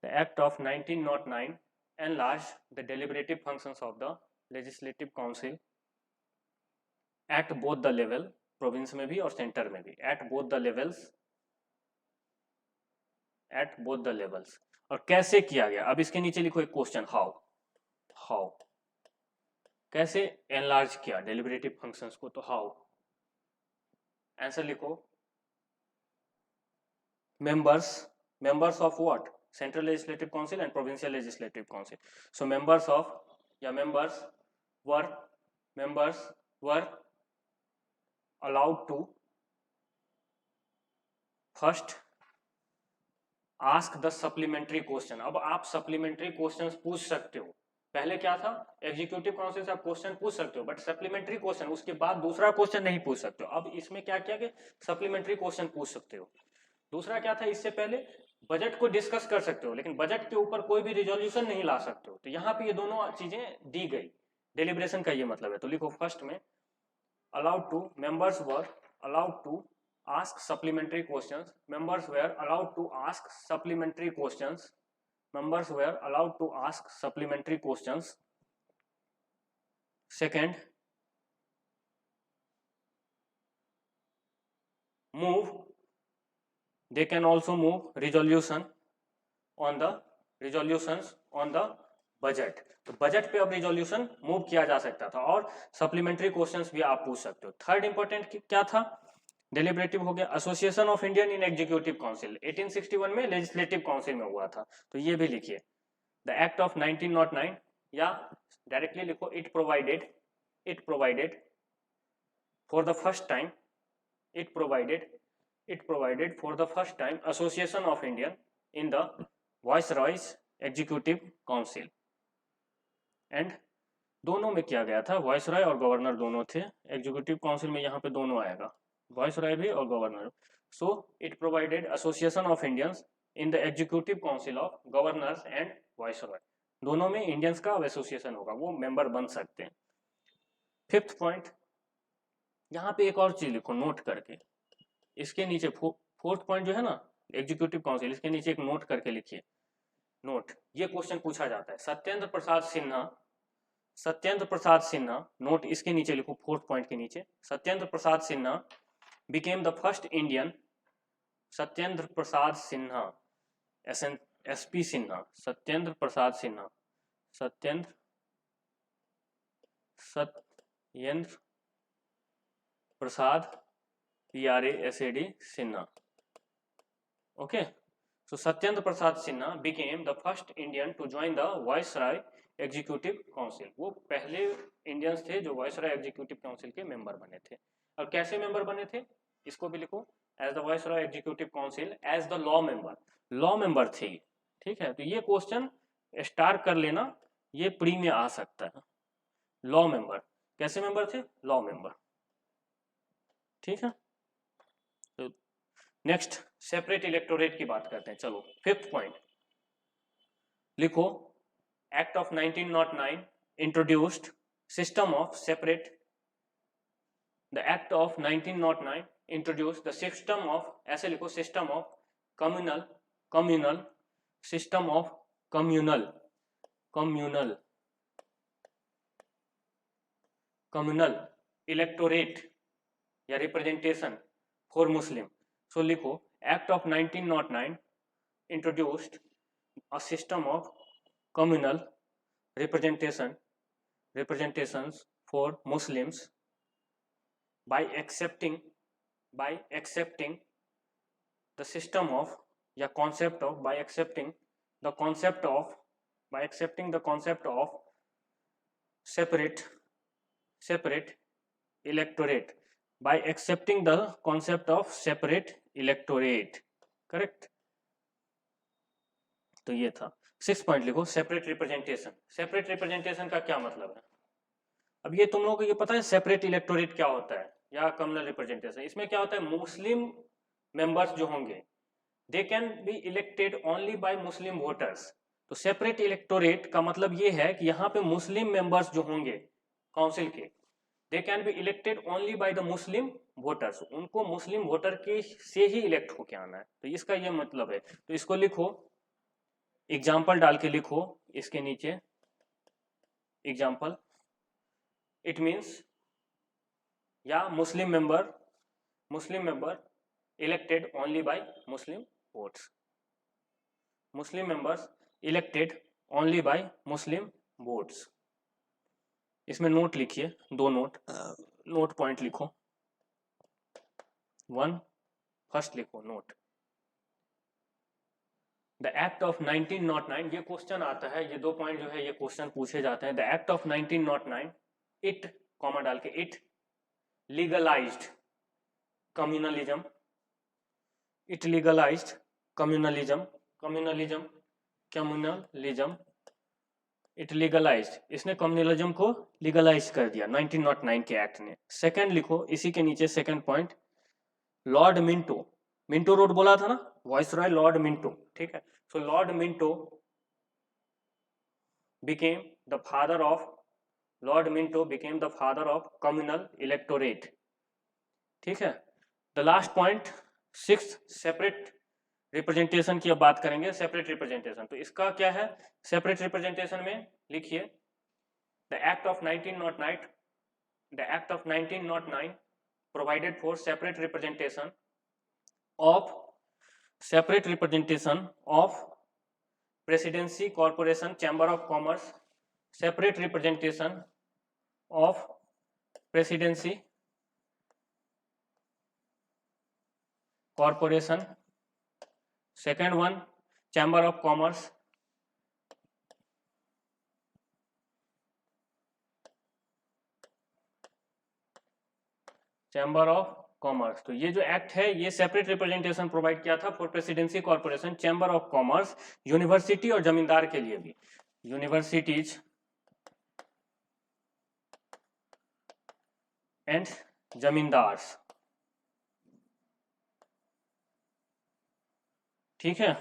The act of 1909 enlarged the deliberative functions of the legislative council at both the level, province में भी और सेंटर में भी, एट बोथ द लेवल्स। और कैसे किया गया, अब इसके नीचे लिखो एक क्वेश्चन, हाउ कैसे एनलार्ज किया डेलिब्रेटिव फंक्शंस को, तो हाउ, आंसर लिखो, members of what, central legislative council and provincial legislative council. So members were allowed to first ask the supplementary question। अब आप सप्लीमेंट्री क्वेश्चंस पूछ सकते हो, पहले क्या था, एग्जीक्यूटिव काउंसिल से आप क्वेश्चन पूछ सकते हो, बट सप्लीमेंट्री क्वेश्चन उसके बाद दूसरा क्वेश्चन नहीं पूछ सकते हो। अब इसमें क्या किया कि सप्लीमेंट्री क्वेश्चन पूछ सकते हो। दूसरा क्या था, इससे पहले बजट को डिस्कस कर सकते हो, लेकिन बजट के ऊपर कोई भी रिजोल्यूशन नहीं ला सकते हो। तो यहाँ पे ये दोनों चीजें दी गई, डेलिब्रेशन का ये मतलब है। तो लिखो फर्स्ट में, members were allowed to ask supplementary questions, members were allowed to ask supplementary questions। Second, move, they can also move resolutions on the budget. तो बजट पे अब रिजोल्यूशन मूव किया जा सकता था और सप्लीमेंट्री क्वेश्चंस भी आप पूछ सकते हो। थर्ड इंपॉर्टेंट क्या था, डेलिब्रेटिव हो गया। Association of Indian in executive council 1861 में लेजिस्लेटिव काउंसिल में हुआ था, तो ये भी लिखिए। द एक्ट ऑफ 1909, या डायरेक्टली लिखो, it provided for the first time, it provided for the first time association of Indian in the Viceroy's Executive Council, and दोनों में किया गया था, वाइसरॉय और गवर्नर दोनों थे। एग्जीक्यूटिव काउंसिल में यहाँ पे दोनों आएगा, वाइसरॉय भी और governor. So it provided association of Indians in the executive council of governors and viceroy, दोनों में इंडियंस का एसोसिएशन होगा, वो मेंबर बन सकते हैं। फिफ्थ पॉइंट, यहाँ पे एक और चीज लिखो नोट करके, इसके नीचे फोर्थ पॉइंट जो है ना एग्जीक्यूटिव काउंसिल, इसके नीचे एक नोट करके लिखिए। नोट, ये क्वेश्चन पूछा जाता है। सत्येंद्र प्रसाद सिन्हा, नोट इसके नीचे लिखो, फोर्थ पॉइंट के नीचे। Satyendra Prasad Sinha became the first Indian, Satyendra Prasad Sinha, SP Sinha, Satyendra Prasad Sinha, Satyendra Prasad PRASAD Sinha, okay. So Satyendra Prasad Sinha became the first Indian to join the viceroy executive council, वो पहले इंडियंस थे जो वाइसराय एग्जीक्यूटिव काउंसिल के मेंबर बने थे। और कैसे मेंबर बने थे, इसको भी लिखो, as the viceroy executive council as the law member थे, ठीक है। तो ये क्वेश्चन स्टार कर लेना, ये प्री में आ सकता है। लॉ मेंबर, कैसे मेंबर थे, लॉ मेंबर, ठीक है। तो नेक्स्ट सेपरेट इलेक्टोरेट की बात करते हैं। चलो फिफ्थ पॉइंट लिखो, act of 1909 introduced system of separate, the act of 1909 introduced the system of, ऐसे लिखो, system of communal system of communal electorate या रिप्रेजेंटेशन फॉर मुस्लिम। सो लिखो, act of 1909 introduced a system of communal representations for Muslims by accepting the system of, या concept of, by accepting the concept of separate electorate, by accepting the concept of separate electorate, correct. तो ये था। 6 पॉइंट लिखो, सेपरेट रिप्रेजेंटेशन। सेपरेट रिप्रेजेंटेशन का क्या मतलब है, अब ये तुम लोगों को ये पता है सेपरेट इलेक्टोरेट क्या होता है या कम्युनल रिप्रेजेंटेशन। इसमें क्या होता है, मुस्लिम मेंबर्स जो होंगे they can be elected only by Muslim voters. तो सेपरेट इलेक्टोरेट का मतलब ये है कि यहाँ पे मुस्लिम मेंबर्स जो होंगे काउंसिल के, they can be elected only by the Muslim voters, उनको मुस्लिम वोटर के से ही इलेक्ट होके आना है। तो इसका ये मतलब है। तो इसको लिखो, एग्जाम्पल डाल के लिखो इसके नीचे, एग्जाम्पल, इट मीन्स, या Muslim member elected only by Muslim votes, Muslim members elected only by Muslim votes. इसमें नोट लिखिए, 2 नोट पॉइंट लिखो। 1 फर्स्ट लिखो नोट, द एक्ट ऑफ 1909, ये क्वेश्चन आता है, ये 2 पॉइंट जो है ये क्वेश्चन पूछे जाते हैं। The act of 1909 it, comma डाल के, it legalised communalism, it legalised communalism, it legalised, इसने कम्युनलिज्म को लीगलाइज कर दिया 1909 के एक्ट ने। सेकंड लिखो इसी के नीचे, second point, Lord Minto road बोला था ना, वाइसरॉय लॉर्ड मिंटो, ठीक है। So Lord Minto became the father of communal electorate, ठीक है। The last point 6 separate representation की अब बात करेंगे। सेपरेट रिप्रेजेंटेशन, तो इसका क्या है, सेपरेट रिप्रेजेंटेशन में लिखिए, the act of 1909 provided for separate representation of separate representation of presidency corporation chamber of commerce, separate representation of presidency corporation, second one chamber of commerce, chamber of commerce. तो ये जो एक्ट है ये सेपरेट रिप्रेजेंटेशन प्रोवाइड किया था for presidency corporation, chamber of commerce, university और जमींदार के लिए भी, यूनिवर्सिटीज एंड जमींदार्स। ठीक है।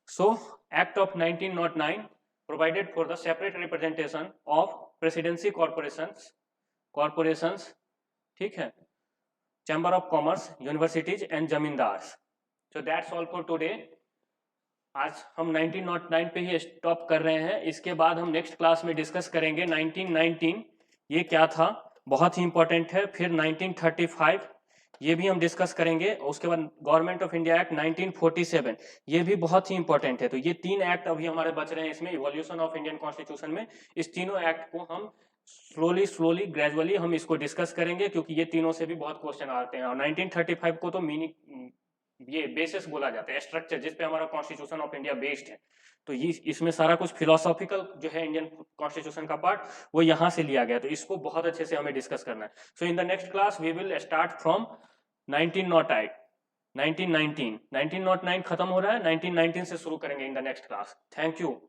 So act of 1909 provided for the separate representation of presidency corporations, ठीक है, chamber of commerce, universities and zamindars. So that's all for today. आज हम 1909 पे ही स्टॉप कर रहे हैं। इसके बाद हम नेक्स्ट क्लास में डिस्कस करेंगे 1919 ये क्या था, बहुत ही इंपॉर्टेंट है। फिर 1935 ये भी हम डिस्कस करेंगे। उसके बाद गवर्नमेंट ऑफ इंडिया एक्ट 1947 ये भी बहुत ही इंपॉर्टेंट है। तो ये 3 एक्ट अभी हमारे बच रहे हैं इसमें, इवोल्यूशन ऑफ इंडियन कॉन्स्टिट्यूशन में। इस तीनों एक्ट को हम स्लोली ग्रेजुअली हम इसको डिस्कस करेंगे, क्योंकि ये तीनों से भी बहुत क्वेश्चन आते हैं। और 1935 को तो मीनिंग ये बेसिस बोला जाता है, स्ट्रक्चर जिस पे हमारा कॉन्स्टिट्यूशन ऑफ इंडिया बेस्ड है। तो ये इसमें सारा कुछ फिलोसॉफिकल जो है इंडियन कॉन्स्टिट्यूशन का पार्ट वो यहाँ से लिया गया। तो इसको बहुत अच्छे से हमें डिस्कस करना है। So in the next class we will start from 1909 खत्म हो रहा है, 1919 से शुरू करेंगे in the next class. Thank you.